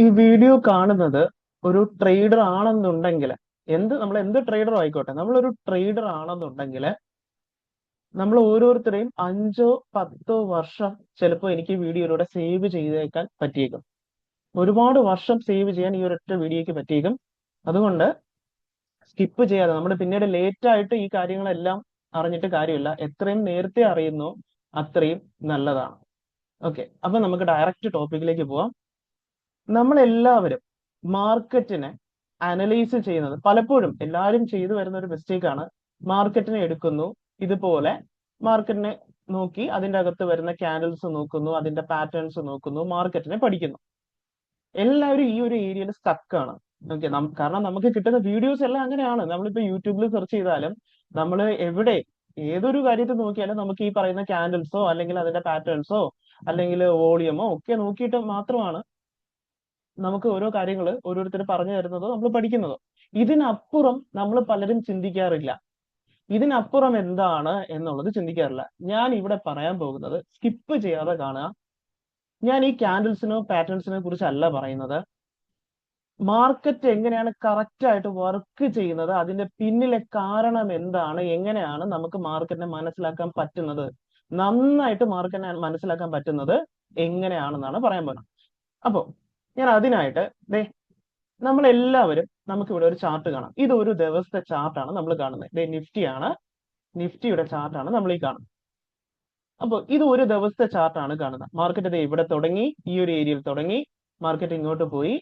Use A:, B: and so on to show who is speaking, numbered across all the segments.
A: ഈ വീഡിയോ കാണുന്നത് ഒരു ട്രേഡർ ആണെന്നുണ്ടെങ്കിൽ നമ്മൾ എന്ത് ട്രേഡർ ആയിക്കോട്ടെ, നമ്മളൊരു ട്രേഡർ ആണെന്നുണ്ടെങ്കിൽ നമ്മൾ ഓരോരുത്തരെയും 5-10 വർഷം ചിലപ്പോൾ എനിക്ക് ഈ വീഡിയോയിലൂടെ സേവ് ചെയ്തേക്കാൻ പറ്റിയേക്കും. ഒരുപാട് വർഷം സേവ് ചെയ്യാൻ ഈ ഒരൊറ്റ വീഡിയോയ്ക്ക് പറ്റിയേക്കും. അതുകൊണ്ട് സ്കിപ്പ് ചെയ്യാതെ നമ്മൾ പിന്നീട് ലേറ്റ് ആയിട്ട് ഈ കാര്യങ്ങളെല്ലാം അറിഞ്ഞിട്ട് കാര്യമില്ല. എത്രയും നേരത്തെ അറിയുന്നോ അത്രയും നല്ലതാണ്. ഓക്കെ, അപ്പൊ നമുക്ക് ഡയറക്റ്റ് ടോപ്പിക്കിലേക്ക് പോവാം. നമ്മളെല്ലാവരും മാർക്കറ്റിനെ അനലൈസ് ചെയ്യുന്നത് പലപ്പോഴും എല്ലാവരും ചെയ്തു വരുന്ന ഒരു മിസ്റ്റേക്ക് ആണ്. മാർക്കറ്റിനെ എടുക്കുന്നു, ഇതുപോലെ മാർക്കറ്റിനെ നോക്കി അതിന്റെ അകത്ത് വരുന്ന ക്യാൻഡിൽസ് നോക്കുന്നു, അതിന്റെ പാറ്റേൺസ് നോക്കുന്നു, മാർക്കറ്റിനെ പഠിക്കുന്നു. എല്ലാവരും ഈ ഒരു ഏരിയയിൽ സ്റ്റക്ക് ആണ്. ഓക്കെ, കാരണം നമുക്ക് കിട്ടുന്ന വീഡിയോസ് എല്ലാം അങ്ങനെയാണ്. നമ്മളിപ്പോ യൂട്യൂബിൽ സെർച്ച് ചെയ്താലും നമ്മൾ എവിടെ ഏതൊരു കാര്യത്തിൽ നോക്കിയാലും നമുക്ക് ഈ പറയുന്ന ക്യാൻഡിൽസോ അല്ലെങ്കിൽ അതിന്റെ പാറ്റേൺസോ അല്ലെങ്കിൽ വോളിയമോ ഒക്കെ നോക്കിയിട്ട് മാത്രമാണ് നമുക്ക് ഓരോ കാര്യങ്ങൾ ഓരോരുത്തർ പറഞ്ഞു തരുന്നതോ നമ്മൾ പഠിക്കുന്നതോ. ഇതിനപ്പുറം നമ്മൾ പലരും ചിന്തിക്കാറില്ല. ഇതിനപ്പുറം എന്താണ് എന്നുള്ളത് ചിന്തിക്കാറില്ല. ഞാൻ ഇവിടെ പറയാൻ പോകുന്നത് സ്കിപ്പ് ചെയ്യാതെ കാണുക. ഞാൻ ഈ ക്യാൻഡിൽസിനോ പാറ്റേൺസിനെ കുറിച്ചല്ല പറയുന്നത്. മാർക്കറ്റ് എങ്ങനെയാണ് കറക്റ്റ് ആയിട്ട് വർക്ക് ചെയ്യുന്നത്, അതിന്റെ പിന്നിലെ കാരണം എന്താണ്, എങ്ങനെയാണ് നമുക്ക് മാർക്കറ്റിനെ മനസ്സിലാക്കാൻ പറ്റുന്നത്, നന്നായിട്ട് മാർക്കറ്റിനെ മനസ്സിലാക്കാൻ പറ്റുന്നത് എങ്ങനെയാണെന്നാണ് പറയാൻ പോകുന്നത്. അപ്പോ ഞാൻ അതിനായിട്ട് നമ്മൾ എല്ലാവരും നമുക്കിവിടെ ഒരു ചാർട്ട് കാണാം. ഇത് ഒരു ദിവസത്തെ ചാർട്ടാണ് നമ്മൾ കാണുന്നത്. നിഫ്റ്റിയാണ്, നിഫ്റ്റിയുടെ ചാർട്ടാണ് നമ്മൾ ഈ കാണുന്നത്. അപ്പോൾ ഇത് ഒരു ദിവസത്തെ ചാർട്ടാണ് കാണുന്നത്. മാർക്കറ്റ് ഇവിടെ തുടങ്ങി, ഈ ഒരു ഏരിയയിൽ തുടങ്ങി, മാർക്കറ്റ് ഇങ്ങോട്ട് പോയി.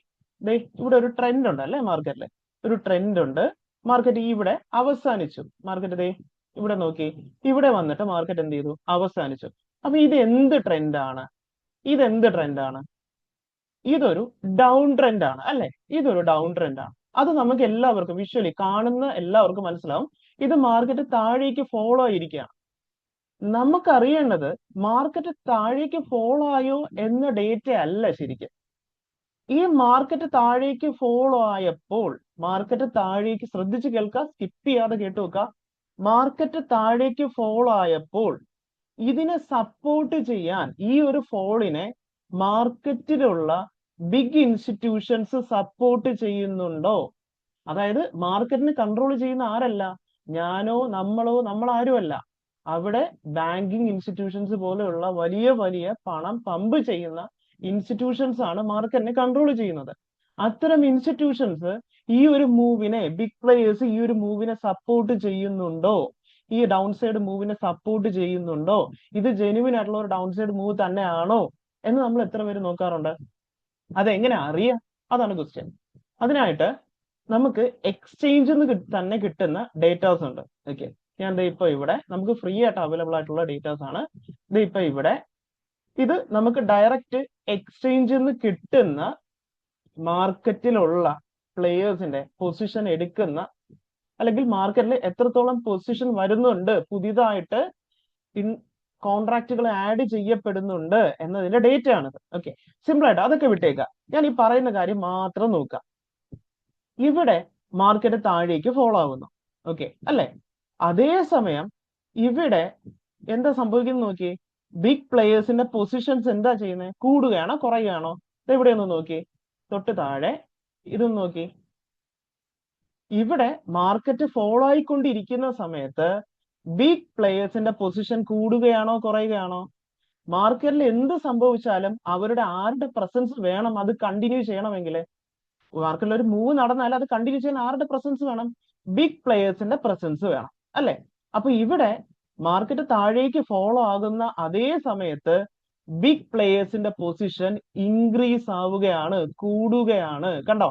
A: ഇവിടെ ഒരു ട്രെൻഡ് ഉണ്ട് അല്ലെ, മാർക്കറ്റിൽ ഒരു ട്രെൻഡ് ഉണ്ട്. മാർക്കറ്റ് ഇവിടെ അവസാനിച്ചു. മാർക്കറ്റ് ഇവിടെ നോക്കി, ഇവിടെ വന്നിട്ട് മാർക്കറ്റ് എന്ത് ചെയ്തു, അവസാനിച്ചു. അപ്പൊ ഇത് എന്ത് ട്രെൻഡാണ്? ഇതെന്ത് ട്രെൻഡാണ്? ഇതൊരു ഡൗൺ ട്രെൻഡ് ആണ് അല്ലെ. ഇതൊരു ഡൗൺ ട്രെൻഡ് ആണ്. അത് നമുക്ക് എല്ലാവർക്കും വിഷ്വലി കാണുന്ന എല്ലാവർക്കും മനസ്സിലാവും. ഇത് മാർക്കറ്റ് താഴേക്ക് ഫോളോ ആയിരിക്കുകയാണ്. നമുക്കറിയേണ്ടത് മാർക്കറ്റ് താഴേക്ക് ഫോളോ ആയോ എന്ന ഡേറ്റ അല്ല ശരിക്കും. ഈ മാർക്കറ്റ് താഴേക്ക് ഫോളോ ആയപ്പോൾ, മാർക്കറ്റ് താഴേക്ക് ശ്രദ്ധിച്ച് കേൾക്കുക, സ്കിപ്പ് ചെയ്യാതെ കേട്ടു വെക്കുക. മാർക്കറ്റ് താഴേക്ക് ഫോളോ ആയപ്പോൾ ഇതിനെ സപ്പോർട്ട് ചെയ്യാൻ, ഈ ഒരു ഫോളിനെ മാർക്കറ്റിലുള്ള ബിഗ് ഇൻസ്റ്റിറ്റ്യൂഷൻസ് സപ്പോർട്ട് ചെയ്യുന്നുണ്ടോ? അതായത് മാർക്കറ്റിനെ കൺട്രോൾ ചെയ്യുന്ന ആരല്ല, ഞാനോ നമ്മളോ, നമ്മളാരുമല്ല. അവിടെ ബാങ്കിങ് ഇൻസ്റ്റിറ്റ്യൂഷൻസ് പോലെയുള്ള വലിയ വലിയ പണം പമ്പ് ചെയ്യുന്ന ഇൻസ്റ്റിറ്റ്യൂഷൻസ് ആണ് മാർക്കറ്റിനെ കൺട്രോൾ ചെയ്യുന്നത്. അത്തരം ഇൻസ്റ്റിറ്റ്യൂഷൻസ് ഈ ഒരു മൂവിനെ, ബിഗ് പ്ലേയേഴ്സ് ഈ ഒരു മൂവിനെ സപ്പോർട്ട് ചെയ്യുന്നുണ്ടോ? ഈ ഡൗൺ സൈഡ് മൂവിനെ സപ്പോർട്ട് ചെയ്യുന്നുണ്ടോ? ഇത് ജെനുവിൻ ആയിട്ടുള്ള ഒരു ഡൗൺ സൈഡ് മൂവ് തന്നെയാണോ എന്ന് നമ്മൾ എത്ര പേര് നോക്കാറുണ്ട്? അതെങ്ങനെ അറിയാം? അതാണ് ക്വസ്റ്റ്യൻ. അതിനായിട്ട് നമുക്ക് എക്സ്ചേഞ്ചിൽ തന്നെ കിട്ടുന്ന ഡേറ്റാസ് ഉണ്ട്. ഓക്കെ, ഞാൻ ഇപ്പൊ ഇവിടെ നമുക്ക് ഫ്രീ ആയിട്ട് അവൈലബിൾ ആയിട്ടുള്ള ഡേറ്റാസ് ആണ്. ഇപ്പൊ ഇവിടെ ഇത് നമുക്ക് ഡയറക്റ്റ് എക്സ്ചേഞ്ചിൽ നിന്ന് കിട്ടുന്ന മാർക്കറ്റിലുള്ള പ്ലേയേഴ്സിന്റെ പൊസിഷൻ എടുക്കുന്ന, അല്ലെങ്കിൽ മാർക്കറ്റിൽ എത്രത്തോളം പൊസിഷൻ വരുന്നുണ്ട്, പുതിയതായിട്ട് കോൺട്രാക്റ്റുകൾ ആഡ് ചെയ്യപ്പെടുന്നുണ്ട് എന്നതിന്റെ ഡേറ്റ ആണിത്. ഓക്കെ, സിമ്പിൾ ആയിട്ട് അതൊക്കെ വിട്ടേക്കുക. ഞാൻ ഈ പറയുന്ന കാര്യം മാത്രം നോക്കാം. ഇവിടെ മാർക്കറ്റ് താഴേക്ക് ഫോളോ ആകുന്നു, ഓക്കെ അല്ലെ. അതേസമയം ഇവിടെ എന്താ സംഭവിക്കുന്നത് നോക്കി. ബിഗ് പ്ലേയേഴ്സിന്റെ പൊസിഷൻസ് എന്താ ചെയ്യുന്നത്? കൂടുകയാണോ കുറയുകയാണോ? ഇവിടെ ഒന്ന് നോക്കി, തൊട്ട് താഴെ ഇതൊന്ന് നോക്കി. ഇവിടെ മാർക്കറ്റ് ഫോളോ ആയിക്കൊണ്ടിരിക്കുന്ന സമയത്ത് ബിഗ് പ്ലേയേഴ്സിന്റെ പൊസിഷൻ കൂടുകയാണോ കുറയുകയാണോ? മാർക്കറ്റിൽ എന്ത് സംഭവിച്ചാലും അവരുടെ ആരുടെ പ്രസൻസ് വേണം അത് കണ്ടിന്യൂ ചെയ്യണമെങ്കിൽ? മാർക്കറ്റിൽ ഒരു മൂവ് നടന്നാൽ അത് കണ്ടിന്യൂ ചെയ്യാൻ ആരുടെ പ്രസൻസ് വേണം? ബിഗ് പ്ലേയേഴ്സിന്റെ പ്രസൻസ് വേണം അല്ലെ. അപ്പൊ ഇവിടെ മാർക്കറ്റ് താഴേക്ക് ഫോളോ ആകുന്ന അതേ സമയത്ത് ബിഗ് പ്ലേയേഴ്സിന്റെ പൊസിഷൻ ഇൻക്രീസ് ആവുകയാണ്, കൂടുകയാണ്. കണ്ടോ?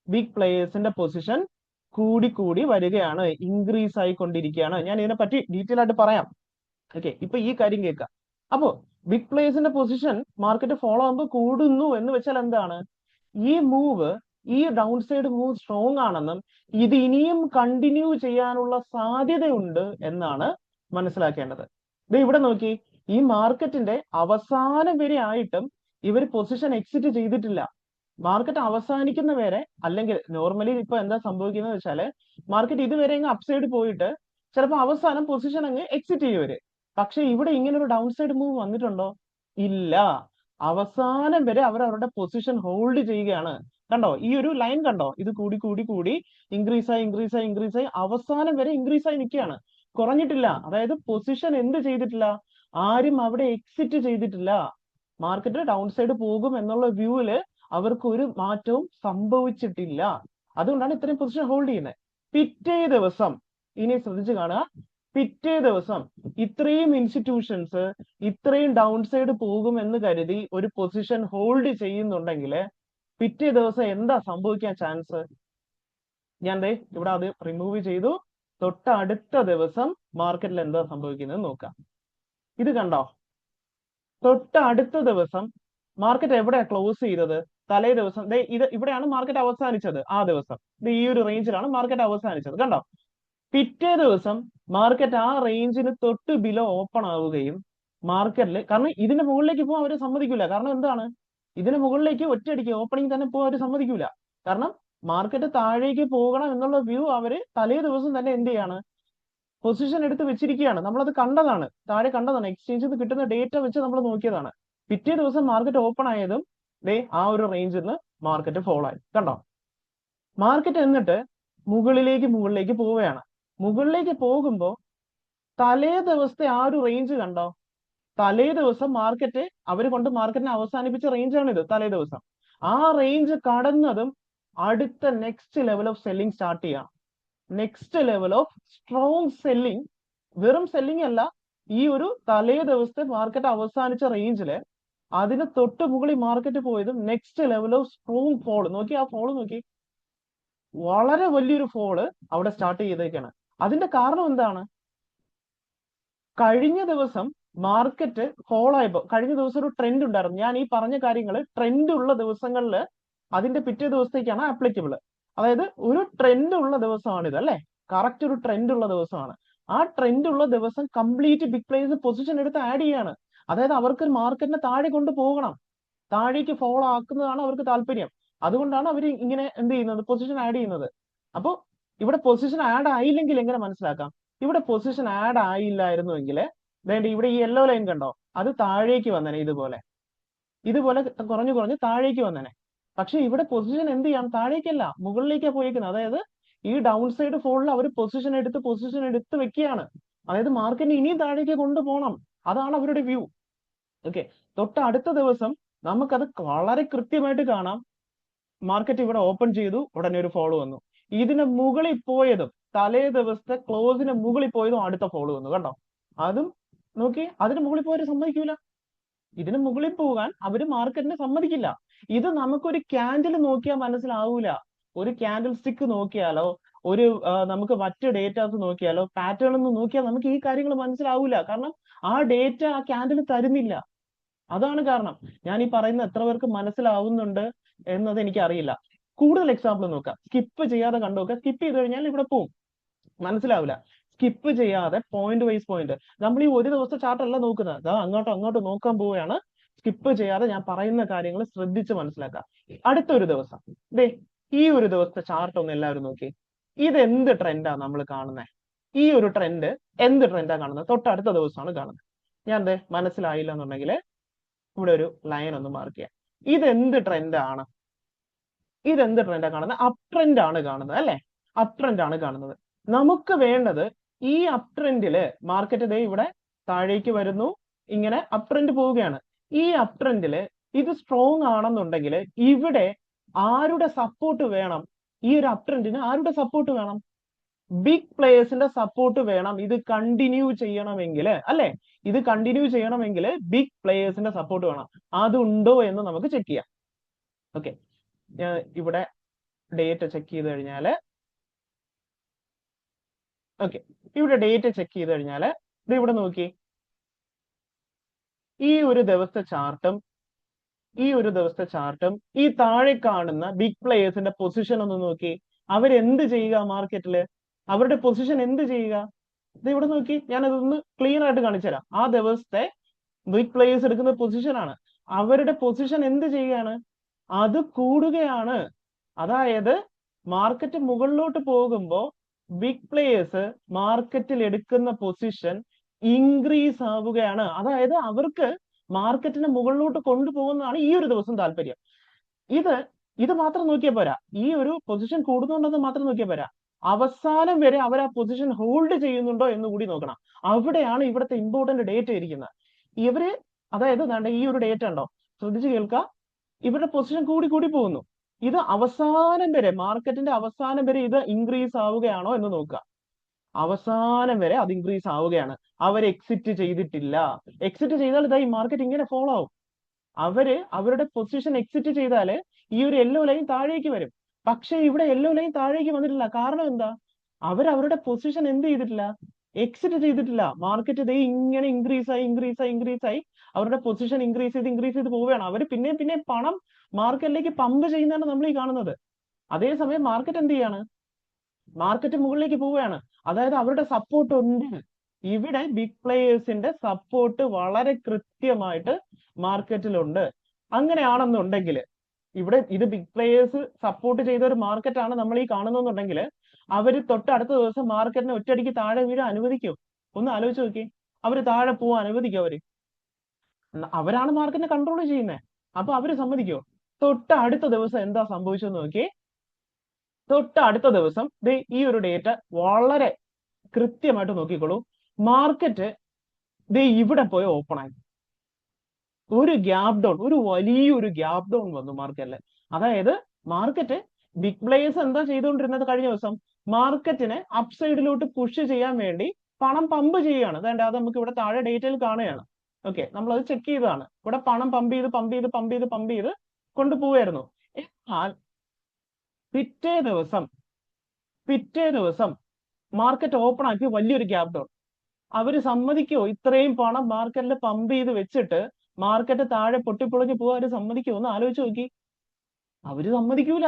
A: ബിഗ് പ്ലേയേഴ്സിന്റെ പൊസിഷൻ കൂടി കൂടി വരികയാണ്, ഇൻക്രീസ് ആയിക്കൊണ്ടിരിക്കുകയാണ്. ഞാൻ ഇതിനെ പറ്റി ഡീറ്റെയിൽ ആയിട്ട് പറയാം. ഓക്കെ, ഇപ്പൊ ഈ കാര്യം കേൾക്കാം. അപ്പോ ബിഗ് പ്ലേയേഴ്സിന്റെ പൊസിഷൻ മാർക്കറ്റ് ഫോളോ ആകുമ്പോൾ കൂടുന്നു എന്ന് വെച്ചാൽ എന്താണ്? ഈ മൂവ്, ഈ ഡൗൺ സൈഡ് മൂവ് സ്ട്രോങ് ആണെന്നും ഇത് ഇനിയും കണ്ടിന്യൂ ചെയ്യാനുള്ള സാധ്യതയുണ്ട് എന്നാണ് മനസ്സിലാക്കേണ്ടത്. ഇത് ഇവിടെ നോക്കി, ഈ മാർക്കറ്റിന്റെ അവസാനം വരെ ആയിട്ടും ഇവർ പൊസിഷൻ എക്സിറ്റ് ചെയ്തിട്ടില്ല. മാർക്കറ്റ് അവസാനിക്കുന്ന വരെ, അല്ലെങ്കിൽ നോർമലി ഇപ്പൊ എന്താ സംഭവിക്കുന്നത് വെച്ചാല് മാർക്കറ്റ് ഇതുവരെ അങ്ങ് അപ്സൈഡ് പോയിട്ട് ചിലപ്പോൾ അവസാനം പൊസിഷൻ അങ്ങ് എക്സിറ്റ് ചെയ്യും ഇവര്. പക്ഷെ ഇവിടെ ഇങ്ങനെ ഒരു ഡൗൺ സൈഡ് മൂവ് വന്നിട്ടുണ്ടോ? ഇല്ല. അവസാനം വരെ അവർ അവരുടെ പൊസിഷൻ ഹോൾഡ് ചെയ്യുകയാണ്. കണ്ടോ ഈ ഒരു ലൈൻ കണ്ടോ, ഇത് കൂടി കൂടി കൂടി ഇൻക്രീസ് ആയി ഇൻക്രീസ് ആയി ഇൻക്രീസ് ആയി അവസാനം വരെ ഇൻക്രീസ് ആയി നിൽക്കുകയാണ്, കുറഞ്ഞിട്ടില്ല. അതായത് പൊസിഷൻ എന്ത് ചെയ്തിട്ടില്ല, ആരും അവിടെ എക്സിറ്റ് ചെയ്തിട്ടില്ല. മാർക്കറ്റ് ഡൗൺ സൈഡ് പോകും എന്നുള്ള വ്യൂവില് അവർക്ക് ഒരു മാറ്റവും സംഭവിച്ചിട്ടില്ല. അതുകൊണ്ടാണ് ഇത്രയും പൊസിഷൻ ഹോൾഡ് ചെയ്യുന്നത്. പിറ്റേ ദിവസം ഇനി ശ്രദ്ധിച്ച് കാണുക, പിറ്റേ ദിവസം ഇത്രയും ഇൻസ്റ്റിറ്റ്യൂഷൻസ് ഇത്രയും ഡൗൺ സൈഡ് പോകും എന്ന് കരുതി ഒരു പൊസിഷൻ ഹോൾഡ് ചെയ്യുന്നുണ്ടെങ്കിൽ പിറ്റേ ദിവസം എന്താ സംഭവിക്കാൻ ചാൻസ്? ഞാൻ ദേ ഇവിടെ അത് റിമൂവ് ചെയ്തു. തൊട്ടടുത്ത ദിവസം മാർക്കറ്റിൽ എന്താ സംഭവിക്കുന്നത് നോക്കാം. ഇത് കണ്ടോ, തൊട്ടടുത്ത ദിവസം മാർക്കറ്റ് എവിടെയാ ക്ലോസ് ചെയ്തത്? തലേ ദിവസം ദേ ഇത് ഇവിടെയാണ് മാർക്കറ്റ് അവസാനിച്ചത്. ആ ദിവസം ഈ ഒരു റേഞ്ചിലാണ് മാർക്കറ്റ് അവസാനിച്ചത്. കണ്ടോ, പിറ്റേ ദിവസം മാർക്കറ്റ് ആ റേഞ്ചിന് തൊട്ട് ബിലോ ഓപ്പൺ ആവുകയും മാർക്കറ്റിൽ, കാരണം ഇതിന്റെ മുകളിലേക്ക് പോകാൻ അവർ സമ്മതിക്കില്ല. കാരണം എന്താണ്, ഇതിന് മുകളിലേക്ക് ഒറ്റയടിക്ക് ഓപ്പണിംഗ് തന്നെ പോകാൻ അവർ സമ്മതിക്കൂല. കാരണം മാർക്കറ്റ് താഴേക്ക് പോകണം എന്നുള്ള വ്യൂ അവര് തലേ ദിവസം തന്നെ എന്ത് ചെയ്യാണ്, പൊസിഷൻ എടുത്ത് വെച്ചിരിക്കുകയാണ്. നമ്മളത് കണ്ടതാണ്, താഴെ കണ്ടതാണ്, എക്സ്ചേഞ്ചിൽ നിന്ന് കിട്ടുന്ന ഡേറ്റ വെച്ച് നമ്മൾ നോക്കിയതാണ്. പിറ്റേ ദിവസം മാർക്കറ്റ് ഓപ്പൺ ആയതും ദേ ആ ഒരു റേഞ്ചിൽ നിന്ന് മാർക്കറ്റ് ഫോളോ ആയി. കണ്ടോ, മാർക്കറ്റ് എന്നിട്ട് മുകളിലേക്ക് പോവുകയാണ്. മുകളിലേക്ക് പോകുമ്പോൾ തലേ ദിവസത്തെ ആ ഒരു റേഞ്ച് കണ്ടോ, തലേ ദിവസം മാർക്കറ്റ് അവര് കൊണ്ട് മാർക്കറ്റിനെ അവസാനിപ്പിച്ച റേഞ്ചാണ് ഇത്. തലേ ദിവസം ആ റേഞ്ച് കടന്നതും അടുത്ത next level of selling start ചെയ്യാം. Next level of strong selling, വെറും സെല്ലിംഗ് അല്ല, ഈ ഒരു തലേ ദിവസത്തെ മാർക്കറ്റ് അവസാനിച്ച റേഞ്ചില് അതിന് തൊട്ട് മുകളിൽ മാർക്കറ്റ് പോയതും next level of strong fall. നോക്കി ആ ഫോള് നോക്കി, വളരെ വലിയൊരു ഫോള് അവിടെ സ്റ്റാർട്ട് ചെയ്തേക്കാണ്. അതിന്റെ കാരണം എന്താണ്, കഴിഞ്ഞ ദിവസം മാർക്കറ്റ് ഫോളോ ആയപ്പോ കഴിഞ്ഞ ദിവസം ഒരു ട്രെൻഡ് ഉണ്ടായിരുന്നു. ഞാൻ ഈ പറഞ്ഞ കാര്യങ്ങൾ ട്രെൻഡ് ഉള്ള ദിവസങ്ങളിൽ അതിന്റെ പിറ്റേ ദിവസത്തേക്കാണ് ആപ്ലിക്കബിൾ. അതായത് ഒരു ട്രെൻഡ് ഉള്ള ദിവസമാണിത് അല്ലെ, കറക്റ്റ് ഒരു ട്രെൻഡ് ഉള്ള ദിവസമാണ്. ആ ട്രെൻഡ് ഉള്ള ദിവസം കംപ്ലീറ്റ് ബിഗ് പ്ലേയേഴ്സ് പൊസിഷൻ എടുത്ത് ആഡ് ചെയ്യാണ്. അതായത് അവർക്ക് മാർക്കറ്റിനെ താഴെ കൊണ്ടുപോകണം, താഴേക്ക് ഫോളോ ആക്കുന്നതാണ് അവർക്ക് താല്പര്യം. അതുകൊണ്ടാണ് അവർ ഇങ്ങനെ എന്ത് ചെയ്യുന്നത്, പൊസിഷൻ ആഡ് ചെയ്യുന്നത്. അപ്പോൾ ഇവിടെ പൊസിഷൻ ആഡ് ആയില്ലെങ്കിൽ എങ്ങനെ മനസ്സിലാക്കാം? ഇവിടെ പൊസിഷൻ ആഡ് ആയില്ലായിരുന്നുവെങ്കിൽ വേണ്ട ഇവിടെ ഈ യെല്ലോ ലൈൻ കണ്ടോ, അത് താഴേക്ക് വന്നേനെ, ഇതുപോലെ ഇതുപോലെ കുറഞ്ഞു കുറഞ്ഞ് താഴേക്ക് വന്നേനെ. പക്ഷെ ഇവിടെ പൊസിഷൻ എന്ത് ചെയ്യാം, താഴേക്കല്ല മുകളിലേക്കാണ് പോയേക്കുന്നത്. അതായത് ഈ ഡൗൺ സൈഡ് ഫോളിൽ അവർ പൊസിഷൻ എടുത്ത് വെക്കുകയാണ്. അതായത് മാർക്കറ്റിനെ ഇനിയും താഴേക്ക് കൊണ്ടുപോകണം, അതാണ് അവരുടെ വ്യൂ. ഓക്കെ, തൊട്ട് അടുത്ത ദിവസം നമുക്കത് വളരെ കൃത്യമായിട്ട് കാണാം. മാർക്കറ്റ് ഇവിടെ ഓപ്പൺ ചെയ്തു, ഉടനെ ഒരു ഫോളോ വന്നു. ഇതിന് മുകളിൽ പോയതും തലേ ദിവസത്തെ ക്ലോസിന് മുകളിൽ പോയതും അടുത്ത ഫോളോ വന്നു. കണ്ടോ, അതും നോക്കി, അതിന് മുകളിൽ പോയവര് സമ്മതിക്കൂല. ഇതിന് മുകളിൽ പോകാൻ അവര് മാർക്കറ്റിനെ സമ്മതിക്കില്ല. ഇത് നമുക്കൊരു ക്യാൻഡിൽ നോക്കിയാൽ മനസ്സിലാവൂല. ഒരു ക്യാൻഡിൽ സ്റ്റിക്ക് നോക്കിയാലോ, ഒരു നമുക്ക് മറ്റ് ഡേറ്റാസ് നോക്കിയാലോ, പാറ്റേൺ ഒന്നും നോക്കിയാൽ നമുക്ക് ഈ കാര്യങ്ങൾ മനസ്സിലാവൂല. കാരണം ആ ഡേറ്റ ആ ക്യാൻഡിൽ തരുന്നില്ല. അതാണ് കാരണം. ഞാൻ ഈ പറയുന്ന എത്ര പേർക്ക് മനസ്സിലാവുന്നുണ്ട് എന്നത് എനിക്ക് അറിയില്ല. കൂടുതൽ എക്സാമ്പിൾ നോക്കാം, സ്കിപ്പ് ചെയ്യാതെ കണ്ടു നോക്കുക. സ്കിപ്പ് ചെയ്ത് കഴിഞ്ഞാൽ ഇവിടെ പോവും, മനസ്സിലാവില്ല. സ്കിപ്പ് ചെയ്യാതെ പോയിന്റ് വൈസ് പോയിന്റ്, നമ്മൾ ഈ ഒരു ദിവസത്തെ ചാർട്ട് അല്ല നോക്കുന്നത്, അതാ അങ്ങോട്ടും നോക്കാൻ പോവുകയാണ്. സ്കിപ്പ് ചെയ്യാതെ ഞാൻ പറയുന്ന കാര്യങ്ങൾ ശ്രദ്ധിച്ച് മനസ്സിലാക്കാം. അടുത്തൊരു ദിവസം ദേ ഈ ഒരു ദിവസത്തെ ചാർട്ട് ഒന്ന് എല്ലാവരും നോക്കി. ഇത് എന്ത് ട്രെൻഡാ നമ്മൾ കാണുന്നത്? ഈ ഒരു ട്രെൻഡ് എന്ത് ട്രെൻഡാ കാണുന്നത്? തൊട്ടടുത്ത ദിവസമാണ് കാണുന്നത്. ഞാൻ ദേ മനസ്സിലായില്ല എന്നുണ്ടെങ്കിൽ ഇവിടെ ഒരു ലൈൻ ഒന്ന് മാർക്ക് ചെയ്യാം. ഇതെന്ത് ട്രെൻഡാണ്? ഇതെന്ത് ട്രെൻഡാണ് കാണുന്നത്? അപ് ട്രെൻഡ് ആണ് കാണുന്നത് അല്ലെ, അപ് ട്രെൻഡ് ആണ് കാണുന്നത്. നമുക്ക് വേണ്ടത് ഈ അപ് ട്രെൻഡില് മാർക്കറ്റ് ദേ ഇവിടെ താഴേക്ക് വരുന്നു, ഇങ്ങനെ അപ് ട്രെൻഡ് പോവുകയാണ്. ഈ അപ് ട്രെൻഡില് ഇത് സ്ട്രോങ് ആണെന്നുണ്ടെങ്കിൽ ഇവിടെ ആരുടെ സപ്പോർട്ട് വേണം? ഈ ഒരു അപ് ട്രെൻഡിന് ആരുടെ സപ്പോർട്ട് വേണം? ബിഗ് പ്ലേയേഴ്സിന്റെ സപ്പോർട്ട് വേണം. ഇത് കണ്ടിന്യൂ ചെയ്യണമെങ്കിൽ അല്ലെ, ഇത് കണ്ടിന്യൂ ചെയ്യണമെങ്കിൽ ബിഗ് പ്ലേയേഴ്സിന്റെ സപ്പോർട്ട് വേണം. അതുണ്ടോ എന്ന് നമുക്ക് ചെക്ക് ചെയ്യാം. ഓക്കെ, ഇവിടെ ഡേറ്റ ചെക്ക് ചെയ്ത് കഴിഞ്ഞാല് ഓക്കെ, ഇവിടെ ഡേറ്റ ചെക്ക് ചെയ്ത് കഴിഞ്ഞാല് ഇത് ഇവിടെ നോക്കി, ഈ ഒരു ദിവസത്തെ ചാർട്ടും ഈ താഴെ കാണുന്ന ബിഗ് പ്ലേയേഴ്സിന്റെ പൊസിഷൻ ഒന്ന് നോക്കി. അവരെന്ത് ചെയ്യുക മാർക്കറ്റില്? അവരുടെ പൊസിഷൻ എന്ത് ചെയ്യുക? ഇത് ഇവിടെ നോക്കി, ഞാൻ ഇതൊന്ന് ക്ലിയർ ആയിട്ട് കാണിച്ചു തരാം. ആ ദിവസത്തെ ബിഗ് പ്ലേയേഴ്സ് എടുക്കുന്ന പൊസിഷനാണ്. അവരുടെ പൊസിഷൻ എന്ത് ചെയ്യുകയാണ്? അത് കൂടുകയാണ്. അതായത് മാർക്കറ്റ് മുകളിലോട്ട് പോകുമ്പോൾ ബിഗ് പ്ലേയേഴ്സ് മാർക്കറ്റിൽ എടുക്കുന്ന പൊസിഷൻ ഇൻക്രീസ് ആവുകയാണ്. അതായത് അവർക്ക് മാർക്കറ്റിനെ മുകളിലോട്ട് കൊണ്ടുപോകുന്നതാണ് ഈ ഒരു ദിവസം താല്പര്യം. ഇത് ഇത് മാത്രം നോക്കിയാൽ പോരാ. ഈ ഒരു പൊസിഷൻ കൂടുന്നുണ്ടെന്ന് മാത്രം നോക്കിയാൽ പോരാ, അവസാനം വരെ അവർ ആ പൊസിഷൻ ഹോൾഡ് ചെയ്യുന്നുണ്ടോ എന്ന് കൂടി നോക്കണം. അവിടെയാണ് ഇവിടുത്തെ ഇമ്പോർട്ടന്റ് ഡേറ്റ ഇരിക്കുന്നത്. ഇവര് അതായത് ഈ ഒരു ഡേറ്റ ഉണ്ടോ, ശ്രദ്ധിച്ച് കേൾക്കുക. ഇവരുടെ പൊസിഷൻ കൂടി കൂടി പോകുന്നു. ഇത് അവസാനം വരെ, മാർക്കറ്റിന്റെ അവസാനം വരെ ഇത് ഇൻക്രീസ് ആവുകയാണോ എന്ന് നോക്കുക. അവസാനം വരെ അത് ഇൻക്രീസ് ആവുകയാണ്. അവർ എക്സിറ്റ് ചെയ്തിട്ടില്ല. എക്സിറ്റ് ചെയ്താൽ ഇതാ ഈ മാർക്കറ്റ് ഇങ്ങനെ ഫോളോ ആവും. അവരുടെ പൊസിഷൻ എക്സിറ്റ് ചെയ്താല് ഈ ഒരു യെല്ലോ ലൈൻ താഴേക്ക് വരും. പക്ഷെ ഇവിടെ യെല്ലോ ലൈൻ താഴേക്ക് വന്നിട്ടില്ല. കാരണം എന്താ? അവരുടെ പൊസിഷൻ എന്ത് ചെയ്തിട്ടില്ല, എക്സിറ്റ് ചെയ്തിട്ടില്ല. മാർക്കറ്റ് ഇതേ ഇങ്ങനെ ഇൻക്രീസ് ആയി ഇൻക്രീസ് ആയി ഇൻക്രീസ് ആയി അവരുടെ പൊസിഷൻ ഇൻക്രീസ് ചെയ്ത് പോവുകയാണ്. അവർ പിന്നെ പണം മാർക്കറ്റിലേക്ക് പമ്പ് ചെയ്യുന്നതാണ് നമ്മൾ ഈ കാണുന്നത്. അതേസമയം മാർക്കറ്റ് എന്ത് ചെയ്യാണ്? മാർക്കറ്റ് മുകളിലേക്ക് പോവുകയാണ്. അതായത് അവരുടെ സപ്പോർട്ട് ഉണ്ട്. ഇവിടെ ബിഗ് പ്ലേയേഴ്സിന്റെ സപ്പോർട്ട് വളരെ കൃത്യമായിട്ട് മാർക്കറ്റിലുണ്ട്. അങ്ങനെയാണെന്നുണ്ടെങ്കിൽ ഇവിടെ ഇത് ബിഗ് പ്ലേയേഴ്സ് സപ്പോർട്ട് ചെയ്ത ഒരു മാർക്കറ്റ് ആണ് നമ്മൾ ഈ കാണുന്നുണ്ടെങ്കിൽ അവര് തൊട്ടടുത്ത ദിവസം മാർക്കറ്റിനെ ഒറ്റയടിക്ക് താഴെ വീഴാൻ അനുവദിക്കും? ഒന്ന് ആലോചിച്ച് നോക്കി. അവര് താഴെ പോവാൻ അനുവദിക്കും? അവരാണ് മാർക്കറ്റിനെ കൺട്രോൾ ചെയ്യുന്നത്. അപ്പൊ അവര് സമ്മതിക്കോ? തൊട്ട് അടുത്ത ദിവസം എന്താ സംഭവിച്ചെന്ന് നോക്കി. തൊട്ട് അടുത്ത ദിവസം ഈ ഒരു ഡേറ്റ വളരെ കൃത്യമായിട്ട് നോക്കിക്കോളൂ. മാർക്കറ്റ് ഇവിടെ പോയി ഓപ്പൺ ആയി. ഒരു ഗ്യാപ് ഡൗൺ, ഒരു വലിയൊരു ഗ്യാപ് ഡൗൺ വന്നു മാർക്കറ്റില്. അതായത് മാർക്കറ്റ് ബിഗ് പ്ലേയേഴ്സ് എന്താ ചെയ്തുകൊണ്ടിരുന്നത് കഴിഞ്ഞ ദിവസം? മാർക്കറ്റിനെ അപ്സൈഡിലോട്ട് പുഷ് ചെയ്യാൻ വേണ്ടി പണം പമ്പ് ചെയ്യുകയാണ്. അത് നമുക്ക് ഇവിടെ താഴെ ഡേറ്റയിൽ കാണുകയാണ്. ഓക്കെ, നമ്മൾ അത് ചെക്ക് ചെയ്തതാണ്. ഇവിടെ പണം പമ്പ് ചെയ്ത് കൊണ്ടുപോവായിരുന്നു. എന്നാൽ പിറ്റേ ദിവസം മാർക്കറ്റ് ഓപ്പൺ ആക്കി വലിയൊരു ഗ്യാപ് ഡൗൺ. അവര് സമ്മതിക്കോ ഇത്രയും പണം മാർക്കറ്റിൽ പമ്പ് ചെയ്ത് വെച്ചിട്ട് മാർക്കറ്റ് താഴെ പൊട്ടിപ്പൊളിഞ്ഞ് പോകാൻ അവര് സമ്മതിക്കോ? ഒന്ന് ആലോചിച്ച് നോക്കി. അവര് സമ്മതിക്കൂല.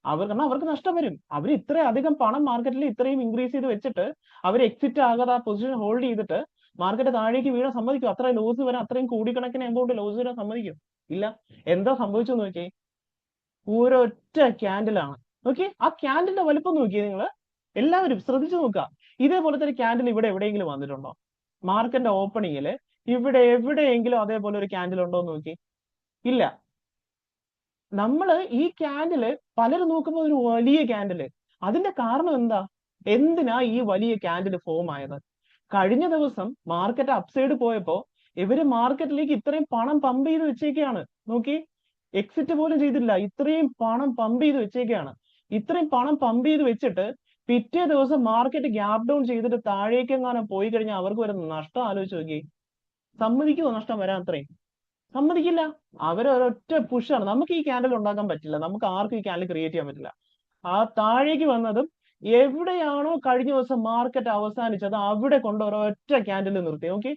A: കാരണം അവർക്ക് നഷ്ടം വരും. അവർ ഇത്രയും അധികം പണം മാർക്കറ്റിൽ ഇത്രയും ഇൻക്രീസ് ചെയ്ത് വെച്ചിട്ട് അവർ എക്സിറ്റ് ആകാതെ ആ പൊസിഷൻ ഹോൾഡ് ചെയ്തിട്ട് മാർക്കറ്റ് താഴേക്ക് വീഴാൻ സമ്മതിക്കും? അത്രയും ലോസ് വരാൻ, അത്രയും കോടിക്കണക്കിന് എമൗണ്ട് ലോസ് വരാൻ സമ്മതിക്കും? ഇല്ല. എന്താ സംഭവിച്ചു നോക്കി. ഒരൊറ്റ ക്യാൻഡിലാണ്. നോക്കി, ആ ക്യാൻഡിലിന്റെ വലുപ്പം നോക്കി. നിങ്ങൾ എല്ലാവരും ശ്രദ്ധിച്ചു നോക്കുക. ഇതേപോലത്തെ ഒരു ക്യാൻഡിൽ ഇവിടെ എവിടെയെങ്കിലും വന്നിട്ടുണ്ടോ? മാർക്കറ്റിന്റെ ഓപ്പണിങ്ങിൽ ഇവിടെ എവിടെയെങ്കിലും അതേപോലെ ഒരു ക്യാൻഡിൽ ഉണ്ടോ എന്ന് നോക്കി. ഇല്ല. ഈ ക്യാൻഡില് പലരും നോക്കുമ്പോൾ ഒരു വലിയ ക്യാൻഡില്. അതിന്റെ കാരണം എന്താ? എന്തിനാ ഈ വലിയ ക്യാൻഡിൽ ഫോം ആയത്? കഴിഞ്ഞ ദിവസം മാർക്കറ്റ് അപ്സൈഡ് പോയപ്പോ ഇവര് മാർക്കറ്റിലേക്ക് ഇത്രയും പണം പമ്പ് ചെയ്ത് വെച്ചേക്കാണ്. നോക്കി, എക്സിറ്റ് പോലും ചെയ്തില്ല. ഇത്രയും പണം പമ്പ് ചെയ്ത് വെച്ചേക്കാണ്. ഇത്രയും പണം പമ്പ് ചെയ്ത് വെച്ചിട്ട് പിറ്റേ ദിവസം മാർക്കറ്റ് ഗ്യാപ് ഡൗൺ ചെയ്തിട്ട് താഴേക്കെങ്ങാനും പോയി കഴിഞ്ഞാൽ അവർക്ക് വരുന്ന നഷ്ടം ആലോചിച്ച് നോക്കി. സമ്മതിക്കുമോ നഷ്ടം വരാൻ? അത്രയും സമ്മതിക്കില്ല. അവരൊരൊറ്റ പുഷാണ്. നമുക്ക് ഈ ക്യാൻഡിൽ ഉണ്ടാക്കാൻ പറ്റില്ല. നമുക്ക് ആർക്കും ഈ ക്യാൻഡിൽ ക്രിയേറ്റ് ചെയ്യാൻ പറ്റില്ല. ആ താഴേക്ക് വന്നതും എവിടെയാണോ കഴിഞ്ഞ ദിവസം മാർക്കറ്റ് അവസാനിച്ചത് അവിടെ കൊണ്ട് ഒരൊറ്റ ക്യാൻഡിൽ നിർത്തി. നോക്കി,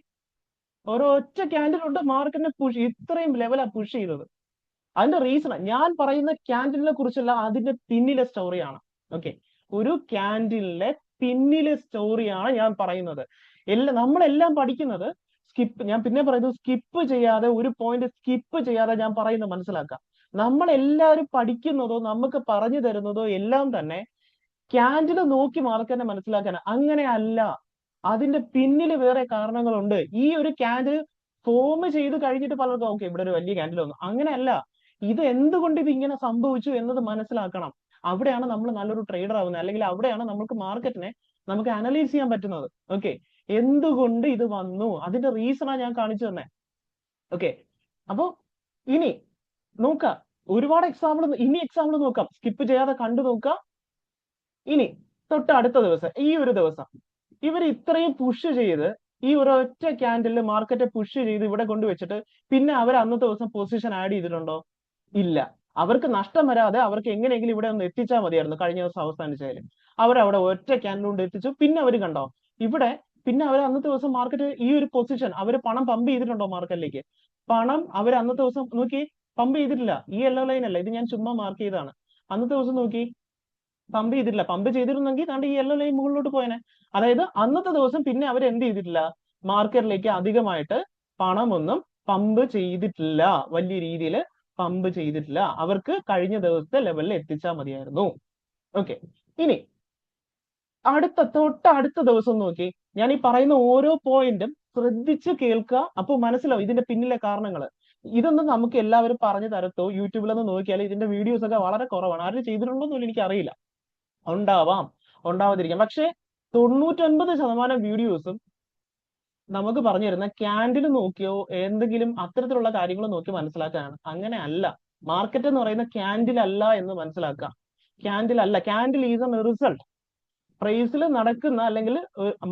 A: ഒരൊറ്റ ക്യാൻഡിൽ കൊണ്ട് മാർക്കറ്റിനെ പുഷ്, ഇത്രയും ലെവലാ പുഷ് ചെയ്തത്. അതിന്റെ റീസൺ ഞാൻ പറയുന്ന ക്യാൻഡിലിനെ കുറിച്ചല്ല, അതിന്റെ പിന്നിലെ സ്റ്റോറിയാണ്. ഓക്കെ, ഒരു ക്യാൻഡിലിന്റെ പിന്നിലെ സ്റ്റോറിയാണ് ഞാൻ പറയുന്നത്. നമ്മളെല്ലാം പഠിക്കുന്നത് ഞാൻ പിന്നെ പറയുന്നത് സ്കിപ്പ് ചെയ്യാതെ, ഒരു പോയിന്റ് സ്കിപ്പ് ചെയ്യാതെ ഞാൻ പറയുന്നത് മനസ്സിലാക്കാം. നമ്മളെല്ലാവരും പഠിക്കുന്നതോ നമുക്ക് പറഞ്ഞു തരുന്നതോ എല്ലാം തന്നെ ക്യാൻഡിൽ നോക്കി മാർക്കറ്റിനെ മനസ്സിലാക്കാൻ. അങ്ങനെയല്ല, അതിന്റെ പിന്നിൽ വേറെ കാരണങ്ങളുണ്ട്. ഈ ഒരു ക്യാൻഡിൽ ഫോം ചെയ്ത് കഴിഞ്ഞിട്ട് പലർക്കും ഓക്കെ ഇവിടെ ഒരു വലിയ ക്യാൻഡിൽ വന്നു, അങ്ങനെയല്ല. ഇത് എന്തുകൊണ്ട് ഇത് ഇങ്ങനെ സംഭവിച്ചു എന്നത് മനസ്സിലാക്കണം. അവിടെയാണ് നമ്മൾ നല്ലൊരു ട്രേഡർ ആവുന്നത്. അല്ലെങ്കിൽ അവിടെയാണ് നമുക്ക് മാർക്കറ്റിനെ നമുക്ക് അനലൈസ് ചെയ്യാൻ പറ്റുന്നത്. ഓക്കെ, എന്തുകൊണ്ട് ഇത് വന്നു, അതിന്റെ റീസണാണ് ഞാൻ കാണിച്ചു തന്നെ. ഓക്കെ, അപ്പോ ഇനി നോക്കാം, ഒരുപാട് എക്സാമ്പിൾ നോക്കാം. സ്കിപ്പ് ചെയ്യാതെ കണ്ടു നോക്കാം. ഇനി തൊട്ട് അടുത്ത ദിവസം, ഈ ഒരു ദിവസം ഇവർ ഇത്രയും പുഷ് ചെയ്ത് ഈ ഒരൊറ്റ ക്യാൻഡിൽ മാർക്കറ്റ് പുഷ് ചെയ്ത് ഇവിടെ കൊണ്ടുവച്ചിട്ട് പിന്നെ അവർ അന്നത്തെ ദിവസം പൊസിഷൻ ആഡ് ചെയ്തിട്ടുണ്ടോ? ഇല്ല. അവർക്ക് നഷ്ടം വരാതെ അവർക്ക് എങ്ങനെയെങ്കിലും ഇവിടെ ഒന്ന് എത്തിച്ചാൽ മതിയായിരുന്നു. കഴിഞ്ഞ ദിവസം അവസാനിച്ചാലും അവരവിടെ ഒറ്റ ക്യാൻഡിൽ കൊണ്ട് എത്തിച്ചു. പിന്നെ അവർ കണ്ടോ ഇവിടെ, പിന്നെ അവർ അന്നത്തെ ദിവസം മാർക്കറ്റ് ഈ ഒരു പൊസിഷൻ അവർ പണം പമ്പ് ചെയ്തിട്ടുണ്ടോ മാർക്കറ്റിലേക്ക്? പണം അവർ അന്നത്തെ ദിവസം നോക്കി പമ്പ് ചെയ്തിട്ടില്ല. ഈ യെല്ലോ ലൈൻ അല്ല, ഇത് ഞാൻ ചുമ്മാ മാർക്ക് ചെയ്താണ്. അന്നത്തെ ദിവസം നോക്കി പമ്പ് ചെയ്തിട്ടില്ല. പമ്പ് ചെയ്തിരുന്നെങ്കിൽ താണ്ട് ഈ യെല്ലോ ലൈൻ മുകളിലോട്ട് പോയനെ. അതായത് അന്നത്തെ ദിവസം പിന്നെ അവർ എന്ത് ചെയ്തിട്ടില്ല, മാർക്കറ്റിലേക്ക് അധികമായിട്ട് പണമൊന്നും പമ്പ് ചെയ്തിട്ടില്ല. വലിയ രീതിയിൽ പമ്പ് ചെയ്തിട്ടില്ല. അവർക്ക് കഴിഞ്ഞ ദിവസത്തെ ലെവലിൽ എത്തിച്ചാൽ മതിയായിരുന്നു. ഓക്കെ, ഇനി തൊട്ട് അടുത്ത ദിവസം നോക്കി. ഞാൻ ഈ പറയുന്ന ഓരോ പോയിന്റും ശ്രദ്ധിച്ച് കേൾക്കുക, അപ്പൊ മനസ്സിലാവും ഇതിന്റെ പിന്നിലെ കാരണങ്ങൾ. ഇതൊന്നും നമുക്ക് എല്ലാവരും പറഞ്ഞു തരത്തോ യൂട്യൂബിലൊന്നും നോക്കിയാൽ ഇതിന്റെ വീഡിയോസ് ഒക്കെ വളരെ കുറവാണ്. ആരും ചെയ്തിട്ടുണ്ടോന്നും എനിക്ക് അറിയില്ല. ഉണ്ടാവാം, ഉണ്ടാവാതിരിക്കാം. പക്ഷെ 99% വീഡിയോസും നമുക്ക് പറഞ്ഞു തരുന്ന ക്യാൻഡിൽ നോക്കിയോ എന്തെങ്കിലും അത്തരത്തിലുള്ള കാര്യങ്ങൾ നോക്കി മനസ്സിലാക്കാനാണ്. അങ്ങനെ അല്ല. മാർക്കറ്റ് എന്ന് പറയുന്ന ക്യാൻഡിൽ അല്ല എന്ന് മനസ്സിലാക്കുക. ക്യാൻഡിൽ അല്ല. Candle is A result. പ്രൈസിൽ നടക്കുന്ന അല്ലെങ്കിൽ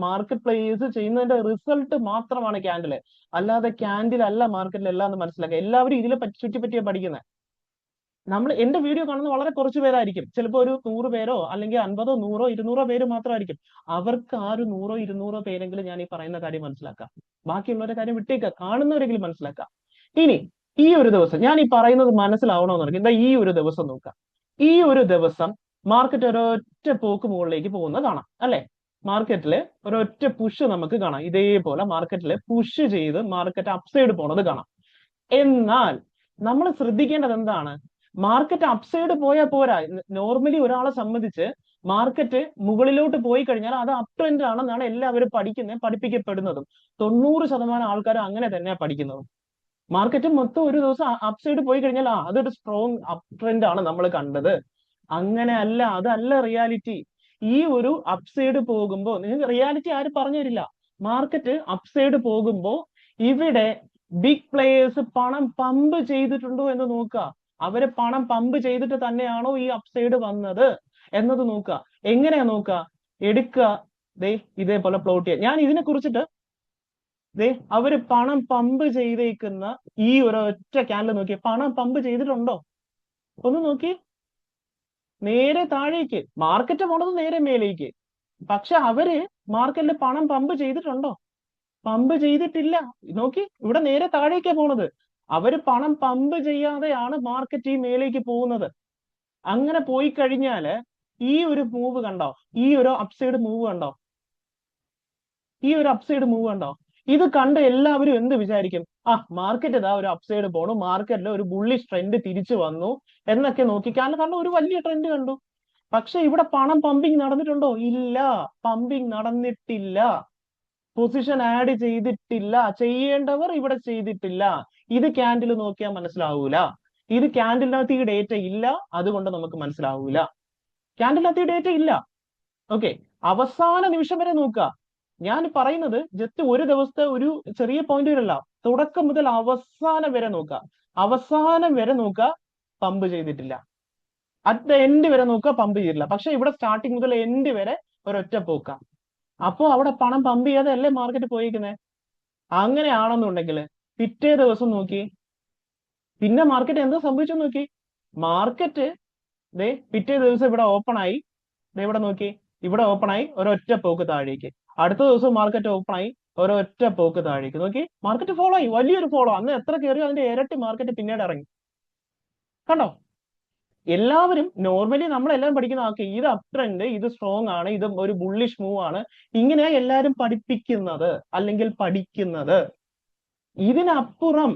A: മാർക്കറ്റ് പ്ലേസ് ചെയ്യുന്നതിന്റെ റിസൾട്ട് മാത്രമാണ് ക്യാൻഡില്. അല്ലാതെ ക്യാൻഡിൽ അല്ല മാർക്കറ്റിൽ അല്ല എന്ന് മനസ്സിലാക്കുക. എല്ലാവരും ഇതിനെ ചുറ്റിപ്പറ്റിയാ പഠിക്കുന്നത്. എന്റെ വീഡിയോ കാണുന്ന വളരെ കുറച്ച് പേരായിരിക്കും. ചിലപ്പോൾ ഒരു 100 പേരോ അല്ലെങ്കിൽ 50, 100, 200 പേര് മാത്രമായിരിക്കും. അവർക്ക് ആ ഒരു 100, 200 പേരെങ്കിലും ഞാൻ ഈ പറയുന്ന കാര്യം മനസ്സിലാക്കാം. ബാക്കിയുള്ളവരുടെ കാര്യം വിട്ടേക്കുക, കാണുന്നവരെങ്കിലും മനസ്സിലാക്കാം. ഇനി ഈ ഒരു ദിവസം ഞാൻ ഈ പറയുന്നത് മനസ്സിലാവണമെന്നുണ്ടെങ്കിൽ എന്താ ഈ ഒരു ദിവസം നോക്കാം. ഈ ഒരു ദിവസം മാർക്കറ്റ് ഒരൊറ്റ പോക്ക് മുകളിലേക്ക് പോകുന്നത് കാണാം അല്ലെ? മാർക്കറ്റില് ഒരൊറ്റ പുഷ് നമുക്ക് കാണാം. ഇതേപോലെ മാർക്കറ്റില് പുഷ് ചെയ്ത് മാർക്കറ്റ് അപ്സൈഡ് പോണത് കാണാം. എന്നാൽ നമ്മൾ ശ്രദ്ധിക്കേണ്ടത് എന്താണ്? മാർക്കറ്റ് അപ്സൈഡ് പോയാൽ പോരാ. നോർമലി ഒരാളെ സംബന്ധിച്ച് മാർക്കറ്റ് മുകളിലോട്ട് പോയി കഴിഞ്ഞാൽ അത് അപ് ട്രെൻഡ് ആണെന്നാണ് എല്ലാവരും പഠിപ്പിക്കപ്പെടുന്നതും. 90% ആൾക്കാർ അങ്ങനെ തന്നെയാണ് പഠിക്കുന്നത്. മാർക്കറ്റ് മൊത്തം ഒരു ദിവസം അപ്സൈഡ് പോയി കഴിഞ്ഞാൽ അതൊരു സ്ട്രോങ് അപ് ട്രെൻഡ് ആണ് നമ്മൾ കണ്ടത്. അങ്ങനെ അല്ല, അതല്ല റിയാലിറ്റി. ഈ ഒരു അപ്സൈഡ് പോകുമ്പോ നിങ്ങൾക്ക് റിയാലിറ്റി ആരും പറഞ്ഞു തരില്ല. മാർക്കറ്റ് അപ്സൈഡ് പോകുമ്പോ ഇവിടെ ബിഗ് പ്ലേയേഴ്സ് പണം പമ്പ് ചെയ്തിട്ടുണ്ടോ എന്ന് നോക്കുക. അവര് പണം പമ്പ് ചെയ്തിട്ട് തന്നെയാണോ ഈ അപ്സൈഡ് വന്നത് എന്നത് നോക്കുക. എങ്ങനെയാ നോക്കുക? എടുക്കുക, ദേ ഇതേപോലെ പ്ലോട്ട് ചെയ്യുക. ഞാൻ ഇതിനെ കുറിച്ചിട്ട് അവര് പണം പമ്പ് ചെയ്തേക്കുന്ന ഈ ഒരൊറ്റ ക്യാൻഡിൽ നോക്കി പണം പമ്പ് ചെയ്തിട്ടുണ്ടോ ഒന്ന് നോക്കി. നേരെ താഴേക്ക്. മാർക്കറ്റ് പോണത് നേരെ മേലേക്ക്. പക്ഷെ അവര് മാർക്കറ്റിൽ പണം പമ്പ് ചെയ്തിട്ടുണ്ടോ? പമ്പ് ചെയ്തിട്ടില്ല. നോക്കി, ഇവിടെ നേരെ താഴേക്കാ പോണത്. അവര് പണം പമ്പ് ചെയ്യാതെയാണ് മാർക്കറ്റ് ഈ മേലേക്ക് പോകുന്നത്. അങ്ങനെ പോയി കഴിഞ്ഞാല് ഈ ഒരു മൂവ് കണ്ടോ? ഈ ഒരു അപ്സൈഡ് മൂവ് കണ്ടോ? ഈ ഒരു അപ്സൈഡ് മൂവ് കണ്ടോ? ഇത് കണ്ട് എല്ലാവരും എന്ത് വിചാരിക്കും? മാർക്കറ്റ് ഇതാ ഒരു അപ്സൈഡ് പോണു, മാർക്കറ്റിൽ ഒരു ബുള്ളിഷ് ട്രെൻഡ് തിരിച്ചു വന്നു എന്നൊക്കെ നോക്കി. കാരണം ഒരു വലിയ ട്രെൻഡ് കണ്ടു. പക്ഷെ ഇവിടെ പണം പമ്പിങ് നടന്നിട്ടുണ്ടോ? ഇല്ല, പമ്പിങ് നടന്നിട്ടില്ല. പൊസിഷൻ ആഡ് ചെയ്തിട്ടില്ല. ചെയ്യേണ്ടവർ ഇവിടെ ചെയ്തിട്ടില്ല. ഇത് ക്യാൻഡിൽ നോക്കിയാൽ മനസ്സിലാവൂല. ഇത് ക്യാൻഡിലിനകത്ത് ഈ ഡേറ്റ ഇല്ല, അതുകൊണ്ട് നമുക്ക് മനസ്സിലാവൂല. ക്യാൻഡിലിനകത്ത് ഈ ഡേറ്റ ഇല്ല. ഓക്കെ, അവസാന നിമിഷം വരെ നോക്കുക. ഞാൻ പറയുന്നത് ജസ്റ്റ് ഒരു ദിവസത്തെ ഒരു ചെറിയ പോയിന്റ് വരല്ല, തുടക്കം മുതൽ അവസാനം വരെ നോക്കുക. അവസാനം വരെ നോക്കുക, പമ്പ് ചെയ്തിട്ടില്ല. അറ്റ് ദ എൻഡ് വരെ നോക്കുക, പമ്പ് ചെയ്തിട്ടില്ല. പക്ഷെ ഇവിടെ സ്റ്റാർട്ടിങ് മുതൽ എൻഡ് വരെ ഒരൊറ്റ പോക്ക. അപ്പോ അവിടെ പണം പമ്പ് ചെയ്യാതെ അല്ലേ മാർക്കറ്റ് പോയിരിക്കുന്നത്? അങ്ങനെയാണെന്നുണ്ടെങ്കിൽ പിറ്റേ ദിവസം നോക്കി, പിന്നെ മാർക്കറ്റ് എന്താ സംഭവിച്ചെന്ന് നോക്കി. മാർക്കറ്റ് പിറ്റേ ദിവസം ഇവിടെ ഓപ്പൺ ആയി. ഇവിടെ നോക്കി, ഇവിടെ ഓപ്പൺ ആയി ഒരൊറ്റ പോക്ക് താഴേക്ക്. അടുത്ത ദിവസം മാർക്കറ്റ് ഓപ്പൺ ആയി ഒരൊറ്റ പോക്ക് താഴേക്ക്. നോക്കി, മാർക്കറ്റ് ഫോളോ ആയി, വലിയൊരു ഫോളോ. അന്ന് എത്ര കയറി അതിന്റെ ഇരട്ടി മാർക്കറ്റ് പിന്നീട് ഇറങ്ങി. കണ്ടോ? എല്ലാവരും നോർമലി നമ്മളെല്ലാം പഠിക്കുന്ന ഇത് അപ് ട്രെൻഡ്, ഇത് സ്ട്രോങ് ആണ്, ഇത് ഒരു ബുള്ളിഷ് മൂവ് ആണ്, ഇങ്ങനെയാ എല്ലാവരും പഠിപ്പിക്കുന്നത് അല്ലെങ്കിൽ പഠിക്കുന്നത്. ഇതിനപ്പുറം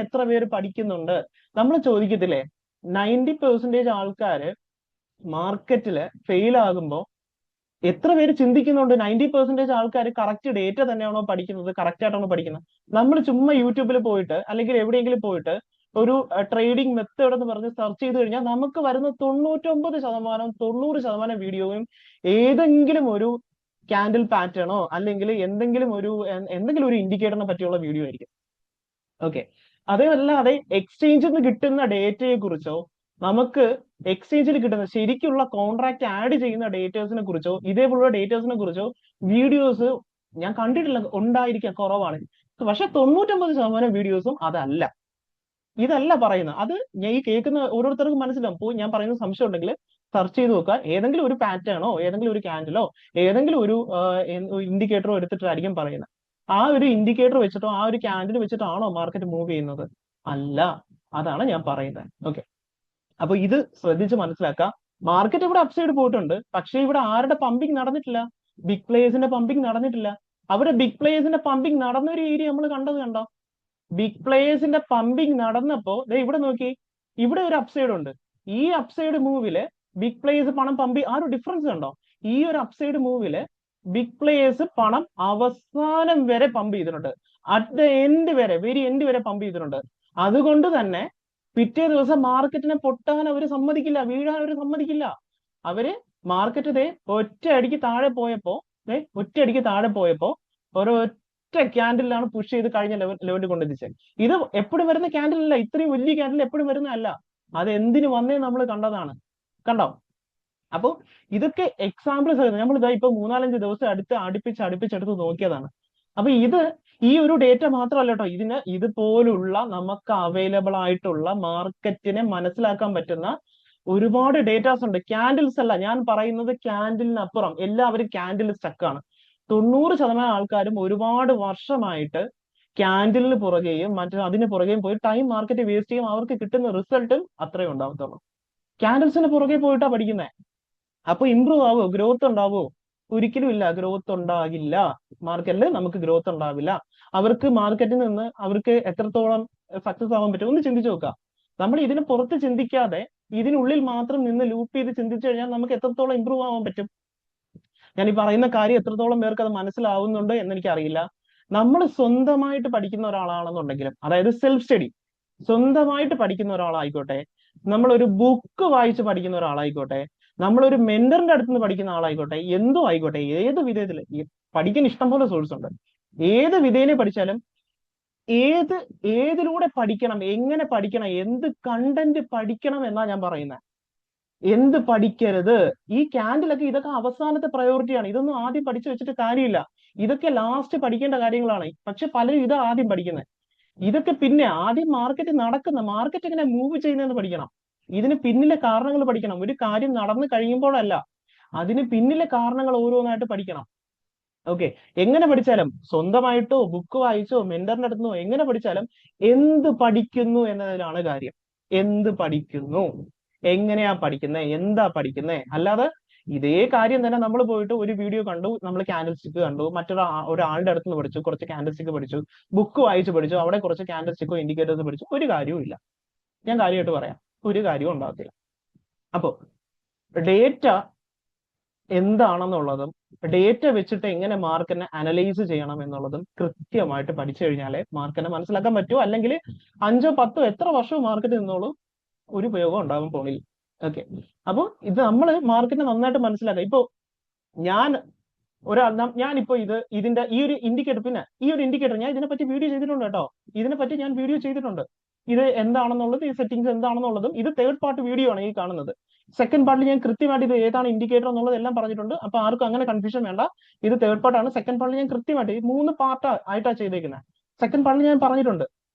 A: എത്ര പേര് പഠിക്കുന്നുണ്ട്? നമ്മൾ ചോദിക്കത്തില്ലേ, 90% ആൾക്കാര് മാർക്കറ്റില് ഫെയിൽ ആകുമ്പോ എത്ര പേര് ചിന്തിക്കുന്നുണ്ട് 90% ആൾക്കാർ കറക്റ്റ് ഡേറ്റ തന്നെയാണോ പഠിക്കുന്നത്, കറക്റ്റ് ആയിട്ടാണോ പഠിക്കുന്നത്? നമ്മൾ ചുമ്മാ യൂട്യൂബിൽ പോയിട്ട് അല്ലെങ്കിൽ എവിടെയെങ്കിലും പോയിട്ട് ഒരു ട്രേഡിംഗ് മെത്തേഡ് എന്ന് പറഞ്ഞ് സെർച്ച് ചെയ്ത് കഴിഞ്ഞാൽ നമുക്ക് വരുന്ന 99%, 90% വീഡിയോയും ഏതെങ്കിലും ഒരു ക്യാൻഡിൽ പാറ്റേണോ അല്ലെങ്കിൽ എന്തെങ്കിലും ഒരു ഇൻഡിക്കേറ്ററിനെ പറ്റിയുള്ള വീഡിയോ ആയിരിക്കും. ഓക്കെ, അതേവല്ലാതെ എക്സ്ചേഞ്ചിൽ നിന്ന് കിട്ടുന്ന ഡേറ്റയെ കുറിച്ചോ നമുക്ക് എക്സ്ചേഞ്ചിൽ കിട്ടുന്ന ശരിക്കുള്ള കോൺട്രാക്ട് ആഡ് ചെയ്യുന്ന ഡേറ്റേഴ്സിനെ കുറിച്ചോ ഇതേപോലുള്ള ഡേറ്റേഴ്സിനെ കുറിച്ചോ വീഡിയോസ് ഞാൻ കണ്ടിട്ടില്ല. ഉണ്ടായിരിക്കാം, കുറവാണ്. പക്ഷെ 99% വീഡിയോസും അതല്ല. ഇതല്ല പറയുന്നത്. അത് ഞാൻ ഈ കേൾക്കുന്ന ഓരോരുത്തർക്കും മനസ്സിലാവും. പോയി ഞാൻ പറയുന്ന സംശയം ഉണ്ടെങ്കിൽ സെർച്ച് ചെയ്ത് നോക്കുക. ഏതെങ്കിലും ഒരു പാറ്റേണോ ഏതെങ്കിലും ഒരു ക്യാൻഡിലോ ഏതെങ്കിലും ഒരു ഇൻഡിക്കേറ്ററോ എടുത്തിട്ടായിരിക്കും പറയുന്നത്. ആ ഒരു ഇൻഡിക്കേറ്റർ വെച്ചിട്ടോ ആ ഒരു ക്യാൻഡിൽ വെച്ചിട്ടാണോ മാർക്കറ്റ് മൂവ് ചെയ്യുന്നത്? അല്ല. അതാണ് ഞാൻ പറയുന്നത്. ഓക്കെ, അപ്പൊ ഇത് ശ്രദ്ധിച്ച് മനസ്സിലാക്കാം. മാർക്കറ്റ് ഇവിടെ അപ്സൈഡ് പോയിട്ടുണ്ട്, പക്ഷെ ഇവിടെ ആരുടെ പമ്പിങ് നടന്നിട്ടില്ല? ബിഗ് പ്ലേയേഴ്സിന്റെ പമ്പിങ് നടന്നിട്ടില്ല. അവിടെ ബിഗ് പ്ലേയേഴ്സിന്റെ പമ്പിങ് നടന്ന ഒരു ഏരിയ നമ്മൾ കണ്ടോ? ബിഗ് പ്ലേയേഴ്സിന്റെ പമ്പിങ് നടന്നപ്പോ ഇവിടെ നോക്കി, ഇവിടെ ഒരു അപ്സൈഡ് ഉണ്ട്. ഈ അപ്സൈഡ് മൂവില് ബിഗ് പ്ലേയേഴ്സ് പണം പമ്പി, ആ ഒരു ഡിഫറൻസ് കണ്ടോ? ഈ ഒരു അപ്സൈഡ് മൂവില് ബിഗ് പ്ലേയേഴ്സ് പണം അവസാനം വരെ പമ്പ് ചെയ്തിട്ടുണ്ട്. അറ്റ് ദ എൻഡ് വരെ, വെരി എൻഡ് വരെ പമ്പ് ചെയ്തിട്ടുണ്ട്. അതുകൊണ്ട് തന്നെ പിറ്റേ ദിവസം മാർക്കറ്റിനെ പൊട്ടാൻ അവർ സമ്മതിക്കില്ല, വീഴാൻ അവർ സമ്മതിക്കില്ല. അവര് മാർക്കറ്റ് ഒറ്റയടിക്ക് താഴെ പോയപ്പോ ഒറ്റയടിക്ക് താഴെ പോയപ്പോ ഒരൊറ്റ ക്യാൻഡിലാണ് പുഷ് ചെയ്ത് കഴിഞ്ഞ ലെവലിൽ കൊണ്ടെത്തിച്ചത്. ഇത് എപ്പോഴും വരുന്ന ക്യാൻഡിൽ അല്ല, ഇത്രയും വലിയ ക്യാൻഡിൽ എപ്പോഴും വരുന്നതല്ല. അത് എന്തിനു വന്നേ നമ്മൾ കണ്ടതാണ്. കണ്ടോ? അപ്പൊ ഇതൊക്കെ എക്സാമ്പിൾസ് ആയിരുന്നു. നമ്മൾ ഇതാ ഇപ്പൊ 3-4 ദിവസം അടുപ്പിച്ചെടുത്ത് നോക്കിയതാണ്. അപ്പൊ ഈ ഒരു ഡേറ്റ മാത്രമല്ല കേട്ടോ, ഇതുപോലുള്ള നമുക്ക് അവൈലബിൾ ആയിട്ടുള്ള മാർക്കറ്റിനെ മനസ്സിലാക്കാൻ പറ്റുന്ന ഒരുപാട് ഡേറ്റാസ് ഉണ്ട്. ക്യാൻഡിൽസ് അല്ല ഞാൻ പറയുന്നത്, ക്യാൻഡിലിനപ്പുറം എല്ലാവരും ക്യാൻഡിൽ സ്റ്റക്കാണ്. 90% ആൾക്കാരും ഒരുപാട് വർഷമായിട്ട് ക്യാൻഡിലിന് പുറകെയും അതിന് പുറകെയും പോയി ടൈം മാർക്കറ്റ് വേസ്റ്റ് ചെയ്യും. അവർക്ക് കിട്ടുന്ന റിസൾട്ടും അത്രയും ഉണ്ടാവത്തുള്ളൂ. ക്യാൻഡിൽസിന് പുറകെ പോയിട്ടാ പഠിക്കുന്നത്. അപ്പൊ ഇമ്പ്രൂവ് ആവോ, ഗ്രോത്ത് ഉണ്ടാവോ? ഒരിക്കലും ഇല്ല, ഗ്രോത്ത് ഉണ്ടാകില്ല. മാർക്കറ്റിൽ നമുക്ക് ഗ്രോത്ത് ഉണ്ടാവില്ല. അവർക്ക് മാർക്കറ്റിൽ നിന്ന് അവർക്ക് എത്രത്തോളം സക്സസ് ആവാൻ പറ്റും ഒന്ന് ചിന്തിച്ചു നോക്കുക. നമ്മൾ ഇതിന് പുറത്ത് ചിന്തിക്കാതെ ഇതിനുള്ളിൽ മാത്രം നിന്ന് ലൂപ്പ് ചെയ്ത് ചിന്തിച്ചു കഴിഞ്ഞാൽ നമുക്ക് എത്രത്തോളം ഇമ്പ്രൂവ് ആവാൻ പറ്റും? ഞാൻ ഈ പറയുന്ന കാര്യം എത്രത്തോളം പേർക്ക് അത് മനസ്സിലാവുന്നുണ്ട് എന്ന് എനിക്കറിയില്ല. നമ്മൾ സ്വന്തമായിട്ട് പഠിക്കുന്ന ഒരാളാണെന്നുണ്ടെങ്കിലും, അതായത് സെൽഫ് സ്റ്റഡി സ്വന്തമായിട്ട് പഠിക്കുന്ന ഒരാളായിക്കോട്ടെ, നമ്മളൊരു ബുക്ക് വായിച്ച് പഠിക്കുന്ന ഒരാളായിക്കോട്ടെ, നമ്മളൊരു മെന്ററിന്റെ അടുത്ത് നിന്ന് പഠിക്കുന്ന ആളായിക്കോട്ടെ, എന്തോ ആയിക്കോട്ടെ, ഏത് വിധേയത്തിൽ പഠിക്കാൻ ഇഷ്ടംപോലെ സോഴ്സ് ഉണ്ട്. ഏത് വിധേയനെ പഠിച്ചാലും ഏതിലൂടെ പഠിക്കണം, എങ്ങനെ പഠിക്കണം, എന്ത് കണ്ടന്റ് പഠിക്കണം എന്നാ ഞാൻ പറയുന്നത്. എന്ത് പഠിക്കരുത്. ഈ ക്യാൻഡിലൊക്കെ ഇതൊക്കെ അവസാനത്തെ പ്രയോറിറ്റിയാണ്. ഇതൊന്നും ആദ്യം പഠിച്ചു വെച്ചിട്ട് കാര്യമില്ല. ഇതൊക്കെ ലാസ്റ്റ് പഠിക്കേണ്ട കാര്യങ്ങളാണ്. പക്ഷെ പലരും ഇത് ആദ്യം പഠിക്കുന്നത്. ഇതൊക്കെ പിന്നെ ആദ്യം മാർക്കറ്റ് എങ്ങനെ മൂവ് ചെയ്യുന്നതെന്ന് പഠിക്കണം. ഇതിന് പിന്നിലെ കാരണങ്ങൾ പഠിക്കണം. ഒരു കാര്യം നടന്നു കഴിയുമ്പോഴല്ല, അതിന് പിന്നിലെ കാരണങ്ങൾ ഓരോന്നായിട്ട് പഠിക്കണം. ഓക്കെ, എങ്ങനെ പഠിച്ചാലും, സ്വന്തമായിട്ടോ ബുക്ക് വായിച്ചോ മെന്ററിന്റെ അടുത്തോ എങ്ങനെ പഠിച്ചാലും എന്ത് പഠിക്കുന്നു എന്നതിലാണ് കാര്യം. എന്ത് പഠിക്കുന്നു, എങ്ങനെയാ പഠിക്കുന്നത്, എന്താ പഠിക്കുന്നത്. അല്ലാതെ ഇതേ കാര്യം തന്നെ നമ്മൾ പോയിട്ട് ഒരു വീഡിയോ കണ്ടു, നമ്മൾ ക്യാൻഡിൽ സ്റ്റിക്ക് കണ്ടു, ഒരാളുടെ അടുത്ത് നിന്ന് പഠിച്ചു, കുറച്ച് ക്യാൻഡിൽ സ്റ്റിക്ക് പഠിച്ചു, ബുക്ക് വായിച്ച് പഠിച്ചു, അവിടെ കുറച്ച് ക്യാൻഡിൽ സ്റ്റിക്കോ ഇൻഡിക്കേറ്റേഴ്സ് പഠിച്ചു, ഒരു കാര്യവും ഇല്ല. ഞാൻ കാര്യമായിട്ട് പറയാം, ഒരു കാര്യവും ഉണ്ടാകത്തില്ല. അപ്പോ ഡേറ്റ എന്താണെന്നുള്ളതും ഡേറ്റ വെച്ചിട്ട് എങ്ങനെ മാർക്കറ്റിനെ അനലൈസ് ചെയ്യണം എന്നുള്ളതും കൃത്യമായിട്ട് പഠിച്ചു കഴിഞ്ഞാലേ മാർക്കറ്റിനെ മനസ്സിലാക്കാൻ പറ്റൂ. അല്ലെങ്കിൽ 5-10 എത്ര വർഷവും മാർക്കറ്റ് നിന്നോളൂ, ഒരു ഉപയോഗം ഉണ്ടാകും പോണില്ല. ഓക്കെ, അപ്പൊ ഇത് നമ്മൾ മാർക്കറ്റിനെ നന്നായിട്ട് മനസ്സിലാക്കുക. ഇപ്പൊ ഞാനിപ്പോ ഇതിന്റെ ഈ ഒരു ഇൻഡിക്കേറ്റർ ഞാൻ ഇതിനെപ്പറ്റി വീഡിയോ ചെയ്തിട്ടുണ്ട് കേട്ടോ. ഇതിനെപ്പറ്റി ഞാൻ വീഡിയോ ചെയ്തിട്ടുണ്ട്. ഇത് എന്താണെന്നുള്ളത്, ഈ സെറ്റിംഗ്സ് എന്താണെന്നുള്ളതും, ഇത് തേർഡ് പാർട്ട് വീഡിയോ ആണ് ഈ കാണുന്നത്. സെക്കൻഡ് പാർട്ടിൽ ഞാൻ കൃത്യമായിട്ട് ഇത് ഏതാണ് ഇൻഡിക്കേറ്റർ എന്നുള്ളത് എല്ലാം പറഞ്ഞിട്ടുണ്ട്. അപ്പൊ ആർക്കും അങ്ങനെ കൺഫ്യൂഷൻ വേണ്ട. ഇത് തേർഡ് പാർട്ടാണ്. സെക്കൻഡ് പാർട്ടിൽ ഞാൻ കൃത്യമായിട്ട് ഈ 3 പാർട്ട് ആയിട്ടാണ് ചെയ്തേക്കുന്നത്. സെക്കൻഡ് പാർട്ടിൽ ഞാൻ പറഞ്ഞിട്ടുണ്ട്.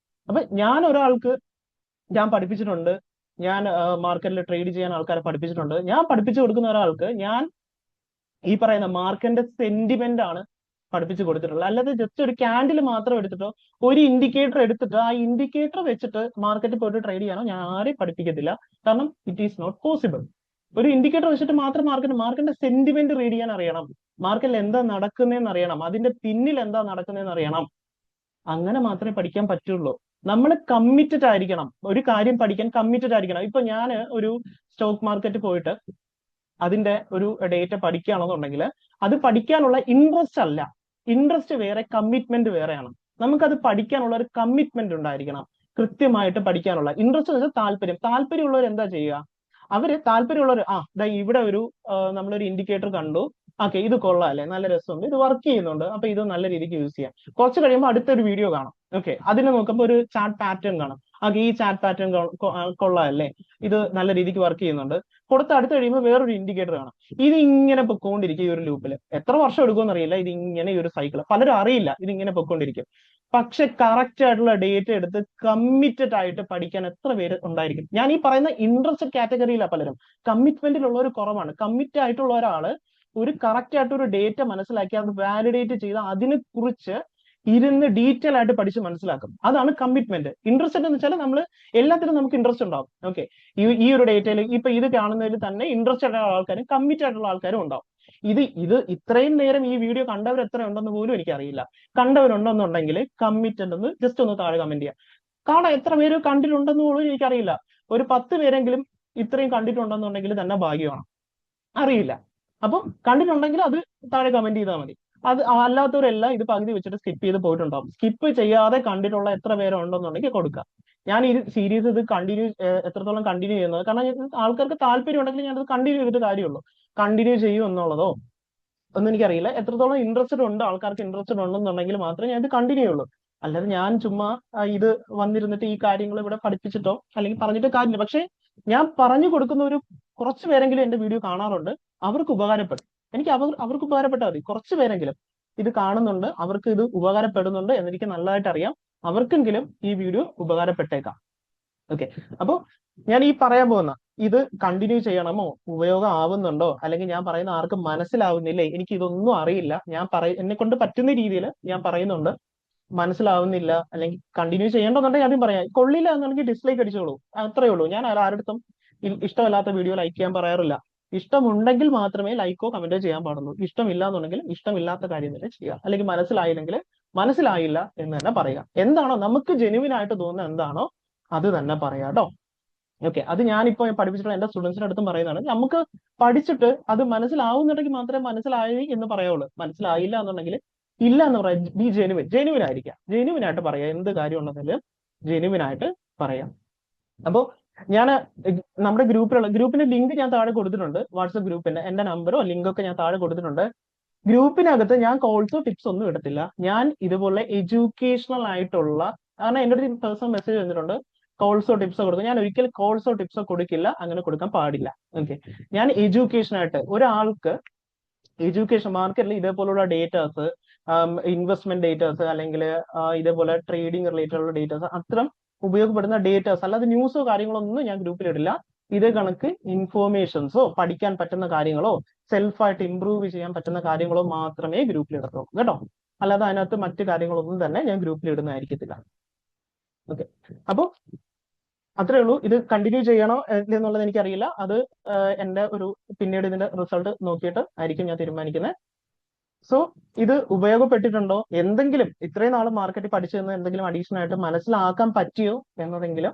A: അപ്പൊ ഞാൻ പഠിപ്പിച്ചിട്ടുണ്ട്. ഞാൻ മാർക്കറ്റിൽ ട്രേഡ് ചെയ്യാൻ ആൾക്കാരെ പഠിപ്പിച്ചിട്ടുണ്ട്. ഞാൻ പഠിപ്പിച്ചു കൊടുക്കുന്ന ഒരാൾക്ക് ഞാൻ ഈ പറയുന്ന മാർക്കറ്റിന്റെ സെന്റിമെന്റ് ആണ് പഠിപ്പിച്ചു കൊടുത്തിട്ടുള്ളത്. അല്ലാതെ ജസ്റ്റ് ഒരു ക്യാൻഡിൽ മാത്രം എടുത്തിട്ടോ ഒരു ഇൻഡിക്കേറ്റർ എടുത്തിട്ട് ആ ഇൻഡിക്കേറ്റർ വെച്ചിട്ട് മാർക്കറ്റിൽ പോയിട്ട് ട്രേഡ് ചെയ്യാനോ ഞാൻ ആരെയും പഠിപ്പിക്കത്തില്ല. കാരണം ഇറ്റ് ഈസ് നോട്ട് പോസിബിൾ. ഒരു ഇൻഡിക്കേറ്റർ വെച്ചിട്ട് മാത്രം മാർക്കറ്റിന്റെ സെന്റിമെന്റ് റീഡ് ചെയ്യാൻ അറിയണം. മാർക്കറ്റിൽ എന്താ നടക്കുന്നതെന്ന് അറിയണം. അതിന്റെ പിന്നിൽ എന്താ നടക്കുന്നതെന്ന് അറിയണം. അങ്ങനെ മാത്രമേ പഠിക്കാൻ പറ്റുള്ളൂ. നമ്മൾ കമ്മിറ്റഡ് ആയിരിക്കണം. ഒരു കാര്യം പഠിക്കാൻ കമ്മിറ്റഡ് ആയിരിക്കണം. ഇപ്പൊ ഞാൻ ഒരു സ്റ്റോക്ക് മാർക്കറ്റ് പോയിട്ട് അതിന്റെ ഒരു ഡേറ്റ പഠിക്കുകയാണെന്നുണ്ടെങ്കിൽ അത് പഠിക്കാനുള്ള ഇൻട്രസ്റ്റ് വേറെ, കമ്മിറ്റ്മെന്റ് വേറെയാണ്. നമുക്കത് പഠിക്കാനുള്ള ഒരു കമ്മിറ്റ്മെന്റ് ഉണ്ടായിരിക്കണം. കൃത്യമായിട്ട് പഠിക്കാനുള്ള ഇൻട്രസ്റ്റ് എന്ന് വെച്ചാൽ താല്പര്യമുള്ളവർ എന്താ ചെയ്യുക? താല്പര്യമുള്ളവർ ഇവിടെ നമ്മളൊരു ഇൻഡിക്കേറ്റർ കണ്ടു, ഓക്കെ ഇത് കൊള്ളാം അല്ലെ, നല്ല രസമുണ്ട്, ഇത് വർക്ക് ചെയ്യുന്നുണ്ട്, അപ്പൊ ഇത് നല്ല രീതിക്ക് യൂസ് ചെയ്യാം. കുറച്ച് കഴിയുമ്പോൾ അടുത്തൊരു വീഡിയോ കാണാം. ഓക്കെ, അതിനെ നോക്കുമ്പോൾ ഒരു ചാർട്ട് പാറ്റേൺ കാണാം. ഓക്കെ, ഈ ചാർട്ട് പാറ്റേൺ കൊള്ളാം അല്ലേ, ഇത് നല്ല രീതിക്ക് വർക്ക് ചെയ്യുന്നുണ്ട്. അടുത്ത് കഴിയുമ്പോൾ വേറൊരു ഇൻഡിക്കേറ്റർ കാണാം. ഇത് ഇങ്ങനെ പൊക്കോണ്ടിരിക്കും. ഈ ഒരു ലൂപ്പിൽ എത്ര വർഷം എടുക്കുമെന്ന് അറിയില്ല. ഇത് ഇങ്ങനെ ഈ ഒരു സൈക്കിൾ പലരും അറിയില്ല. ഇത് ഇങ്ങനെ പൊക്കോണ്ടിരിക്കും. പക്ഷെ കറക്റ്റ് ആയിട്ടുള്ള ഡേറ്റ എടുത്ത് കമ്മിറ്റഡ് ആയിട്ട് പഠിക്കാൻ എത്ര പേര് ഉണ്ടായിരിക്കും? ഞാൻ ഈ പറയുന്ന ഇൻട്രസ്റ്റ് കാറ്റഗറിയിലാണ് പലരും. കമ്മിറ്റ്മെന്റിലുള്ള ഒരു കുറവാണ്. കമ്മിറ്റ് ആയിട്ടുള്ള ഒരാള് ഒരു കറക്റ്റ് ആയിട്ട് ഒരു ഡേറ്റ മനസ്സിലാക്കി അത് വാലിഡേറ്റ് ചെയ്ത് അതിനെ കുറിച്ച് ഇരുന്ന് ഡീറ്റെയിൽ ആയിട്ട് പഠിച്ച് മനസ്സിലാക്കും. അതാണ് കമ്മിറ്റ്മെന്റ്. ഇൻട്രസ്റ്റഡ് എന്ന് വെച്ചാൽ നമ്മൾ എല്ലാത്തിനും നമുക്ക് ഇൻട്രസ്റ്റ് ഉണ്ടാവും. ഓക്കെ, ഈ ഒരു ഡേറ്റയിൽ ഇപ്പൊ ഇത് കാണുന്നതിൽ തന്നെ ഇൻട്രസ്റ്റഡ് ആയ ആൾക്കാരും കമ്മിറ്റ് ആയിട്ടുള്ള ആൾക്കാരും ഉണ്ടാവും. ഇത് ഇത്രയും നേരം ഈ വീഡിയോ കണ്ടവർ എത്ര ഉണ്ടെന്ന് പോലും എനിക്കറിയില്ല. കണ്ടവരുണ്ടെന്നുണ്ടെങ്കിൽ കമ്മിറ്റഡ് എന്ന് ജസ്റ്റ് ഒന്ന് താഴെ കമന്റ് ചെയ്യാം. കാണാൻ എത്ര പേര് കണ്ടിട്ടുണ്ടെന്ന് പോലും എനിക്കറിയില്ല. ഒരു 10 പേരെങ്കിലും ഇത്രയും കണ്ടിട്ടുണ്ടെന്നുണ്ടെങ്കിൽ തന്നെ ഭാഗ്യമാണ്. അറിയില്ല. അപ്പം കണ്ടിട്ടുണ്ടെങ്കിൽ അത് താഴെ കമന്റ് ചെയ്താൽ മതി. അത് അല്ലാത്തവരെല്ലാം ഇത് പകുതി വെച്ചിട്ട് സ്കിപ്പ് ചെയ്ത് പോയിട്ടുണ്ടാവും. സ്കിപ്പ് ചെയ്യാതെ കണ്ടിട്ടുള്ള എത്ര പേരുണ്ടെന്നുണ്ടെങ്കിൽ കൊടുക്കുക. ഞാൻ ഈ സീരീസ് ഇത് കണ്ടിന്യൂ എത്രത്തോളം കണ്ടിന്യൂ ചെയ്യുന്നത്, കാരണം ആൾക്കാർക്ക് താല്പര്യം ഉണ്ടെങ്കിൽ ഞാനത് കണ്ടിന്യൂ ചെയ്തിട്ട് കാര്യമുള്ളൂ. കണ്ടിന്യൂ ചെയ്യും എന്നുള്ളതോ ഒന്നും എനിക്കറിയില്ല. എത്രത്തോളം ഇൻട്രസ്റ്റഡ് ഉണ്ട്, ആൾക്കാർക്ക് ഇൻട്രസ്റ്റഡ് ഉണ്ടെന്നുണ്ടെങ്കിൽ മാത്രമേ ഞാൻ ഇത് കണ്ടിന്യൂ ചെയ്യുള്ളൂ. അല്ലാതെ ഞാൻ ചുമ്മാ ഇത് വന്നിരുന്നിട്ട് ഈ കാര്യങ്ങൾ ഇവിടെ പഠിപ്പിച്ചിട്ടോ അല്ലെങ്കിൽ പറഞ്ഞിട്ടോ കാര്യമില്ല. പക്ഷെ ഞാൻ പറഞ്ഞു കൊടുക്കുന്ന ഒരു കുറച്ച് പേരെങ്കിലും എന്റെ വീഡിയോ കാണാറുണ്ട്, അവർക്ക് ഉപകാരപ്പെടും. എനിക്ക് അവർക്ക് ഉപകാരപ്പെട്ടാൽ മതി. കുറച്ച് പേരെങ്കിലും ഇത് കാണുന്നുണ്ട്, അവർക്ക് ഇത് ഉപകാരപ്പെടുന്നുണ്ട് എന്നെനിക്ക് നല്ലതായിട്ട് അറിയാം. അവർക്കെങ്കിലും ഈ വീഡിയോ ഉപകാരപ്പെട്ടേക്കാം. ഓക്കെ, അപ്പൊ ഞാൻ ഈ പറയാൻ പോകുന്ന ഇത് കണ്ടിന്യൂ ചെയ്യണമോ, ഉപയോഗം ആവുന്നുണ്ടോ, അല്ലെങ്കിൽ ഞാൻ പറയുന്ന ആർക്കും മനസ്സിലാവുന്നില്ലേ, എനിക്ക് ഇതൊന്നും അറിയില്ല, ഞാൻ എന്നെ കൊണ്ട് പറ്റുന്ന രീതിയിൽ ഞാൻ പറയുന്നുണ്ട്, മനസ്സിലാവുന്നില്ല അല്ലെങ്കിൽ കണ്ടിന്യൂ ചെയ്യേണ്ടതുണ്ടെങ്കിൽ ആദ്യം പറയാം. കൊള്ളില്ല എന്നുണ്ടെങ്കിൽ ഡിസ്ലൈക്ക് അടിച്ചോളൂ, അത്രേ ഉള്ളൂ. ഞാൻ ആരുടെ ഇഷ്ടമല്ലാത്ത വീഡിയോ ലൈക്ക് ചെയ്യാൻ പറയാറില്ല. ഇഷ്ടമുണ്ടെങ്കിൽ മാത്രമേ ലൈക്കോ കമന്റോ ചെയ്യാൻ പാടുള്ളൂ. ഇഷ്ടമില്ല എന്നുണ്ടെങ്കിൽ ഇഷ്ടമില്ലാത്ത കാര്യം തന്നെ ചെയ്യുക. അല്ലെങ്കിൽ മനസ്സിലായില്ലെങ്കിൽ മനസ്സിലായില്ല എന്ന് തന്നെ പറയുക. എന്താണോ നമുക്ക് ജെനുവിൻ ആയിട്ട് തോന്നുന്നത് എന്താണോ അത് തന്നെ പറയാം കേട്ടോ. ഓക്കെ, അത് ഞാനിപ്പോ പഠിപ്പിച്ചിട്ടുള്ള എന്റെ സ്റ്റുഡൻസിന്റെ അടുത്തും പറയുന്നതാണ്. നമുക്ക് പഠിച്ചിട്ട് അത് മനസ്സിലാവുന്നുണ്ടെങ്കിൽ മാത്രമേ മനസ്സിലായി എന്ന് പറയാവുള്ളൂ. മനസ്സിലായില്ല എന്നുണ്ടെങ്കിൽ ഇല്ല എന്ന് പറയാം. ബി ജെനുവിൻ ആയിരിക്കാം. ജെനുവിൻ ആയിട്ട് പറയാം. എന്ത് കാര്യം ഉണ്ടെങ്കിലും ജെനുവിൻ ആയിട്ട് പറയാം. അപ്പോ ഞാൻ നമ്മുടെ ഗ്രൂപ്പിന്റെ ലിങ്ക് ഞാൻ താഴെ കൊടുത്തിട്ടുണ്ട്. വാട്സപ്പ് ഗ്രൂപ്പിന്റെ എന്റെ നമ്പറോ ലിങ്കൊക്കെ ഞാൻ താഴെ കൊടുത്തിട്ടുണ്ട്. ഗ്രൂപ്പിനകത്ത് ഞാൻ കോൾസോ ടിപ്സ് ഒന്നും ഇടത്തില്ല. ഞാൻ ഇതുപോലെ എഡ്യൂക്കേഷണൽ ആയിട്ടുള്ള, കാരണം എന്റെ അടുത്ത് പേഴ്സണൽ മെസ്സേജ് വന്നിട്ടുണ്ട് കോൾസോ ടിപ്സോ കൊടുക്കും. ഞാൻ ഒരിക്കലും കോൾസോ ടിപ്സോ കൊടുക്കില്ല, അങ്ങനെ കൊടുക്കാൻ പാടില്ല. ഓക്കെ, ഞാൻ എഡ്യൂക്കേഷൻ ആയിട്ട് ഒരാൾക്ക് എഡ്യൂക്കേഷൻ മാർക്കറ്റിൽ ഇതേപോലുള്ള ഡേറ്റാസ്, ഇൻവെസ്റ്റ്മെന്റ് ഡേറ്റാസ് അല്ലെങ്കിൽ ഇതേപോലെ ട്രേഡിംഗ് റിലേറ്റഡ് ഉള്ള ഡേറ്റാസ്, അത്തരം ഉപയോഗപ്പെടുന്ന ഡേറ്റാസ്, അല്ലാതെ ന്യൂസോ കാര്യങ്ങളോ ഒന്നും ഞാൻ ഗ്രൂപ്പിൽ ഇടില്ല. ഇതേ കണക്ക് ഇൻഫോർമേഷൻസോ പഠിക്കാൻ പറ്റുന്ന കാര്യങ്ങളോ സെൽഫായിട്ട് ഇംപ്രൂവ് ചെയ്യാൻ പറ്റുന്ന കാര്യങ്ങളോ മാത്രമേ ഗ്രൂപ്പിൽ ഇടത്തുള്ളൂ കേട്ടോ. അല്ലാതെ അതിനകത്ത് മറ്റു കാര്യങ്ങളൊന്നും തന്നെ ഞാൻ ഗ്രൂപ്പിൽ ഇടുന്നതായിരിക്കത്തില്ല. ഓക്കെ, അപ്പൊ അത്രേ ഉള്ളൂ. ഇത് കണ്ടിന്യൂ ചെയ്യണോ എന്നുള്ളത് എനിക്കറിയില്ല. അത് എന്റെ ഒരു പിന്നീട് ഇതിന്റെ റിസൾട്ട് നോക്കിയിട്ട് ആയിരിക്കും ഞാൻ തീരുമാനിക്കുന്നത്. സോ ഇത് ഉപയോഗപ്പെട്ടിട്ടുണ്ടോ, എന്തെങ്കിലും ഇത്രയും നാൾ മാർക്കറ്റിൽ പഠിച്ചു തന്ന എന്തെങ്കിലും അഡീഷണൽ ആയിട്ട് മനസ്സിലാക്കാൻ പറ്റിയോ എന്നതെങ്കിലും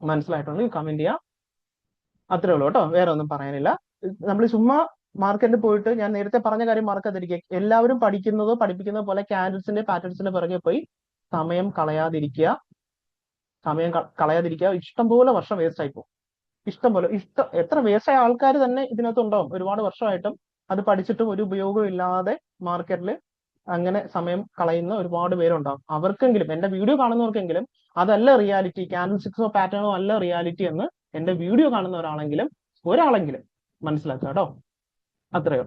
A: മനസ്സിലായിട്ടുണ്ടെങ്കിൽ കമന്റ് ചെയ്യാം. അത്രേ ഉള്ളൂ കേട്ടോ, വേറെ ഒന്നും പറയാനില്ല. നമ്മൾ ചുമ്മാ മാർക്കറ്റിൽ പോയിട്ട് ഞാൻ നേരത്തെ പറഞ്ഞ കാര്യം മറക്കാതിരിക്കുക. എല്ലാവരും പഠിക്കുന്നതോ പഠിപ്പിക്കുന്നത് പോലെ ക്യാൻഡിൽസിന്റെ പാറ്റേൺസിന്റെ പിറകെ പോയി സമയം കളയാതിരിക്കുക. ഇഷ്ടംപോലെ വർഷം വേസ്റ്റ് ആയി പോകും. ഇഷ്ടംപോലെ എത്ര വേസ്റ്റ് ആയ ആൾക്കാർ തന്നെ ഇതിനകത്ത് ഉണ്ടാവും. ഒരുപാട് വർഷമായിട്ടും അത് പഠിച്ചിട്ടും ഒരു ഉപയോഗം ഇല്ലാതെ മാർക്കറ്റിൽ അങ്ങനെ സമയം കളയുന്ന ഒരുപാട് പേരുണ്ടാവും. അവർക്കെങ്കിലും, എന്റെ വീഡിയോ കാണുന്നവർക്കെങ്കിലും അതല്ല റിയാലിറ്റി, ക്യാൻഡിൽ സ്റ്റിക്സോ പാറ്റേണോ അല്ല റിയാലിറ്റി എന്ന് എന്റെ വീഡിയോ കാണുന്ന ഒരാളെങ്കിലും മനസ്സിലാക്കുക കേട്ടോ. അത്രയോ.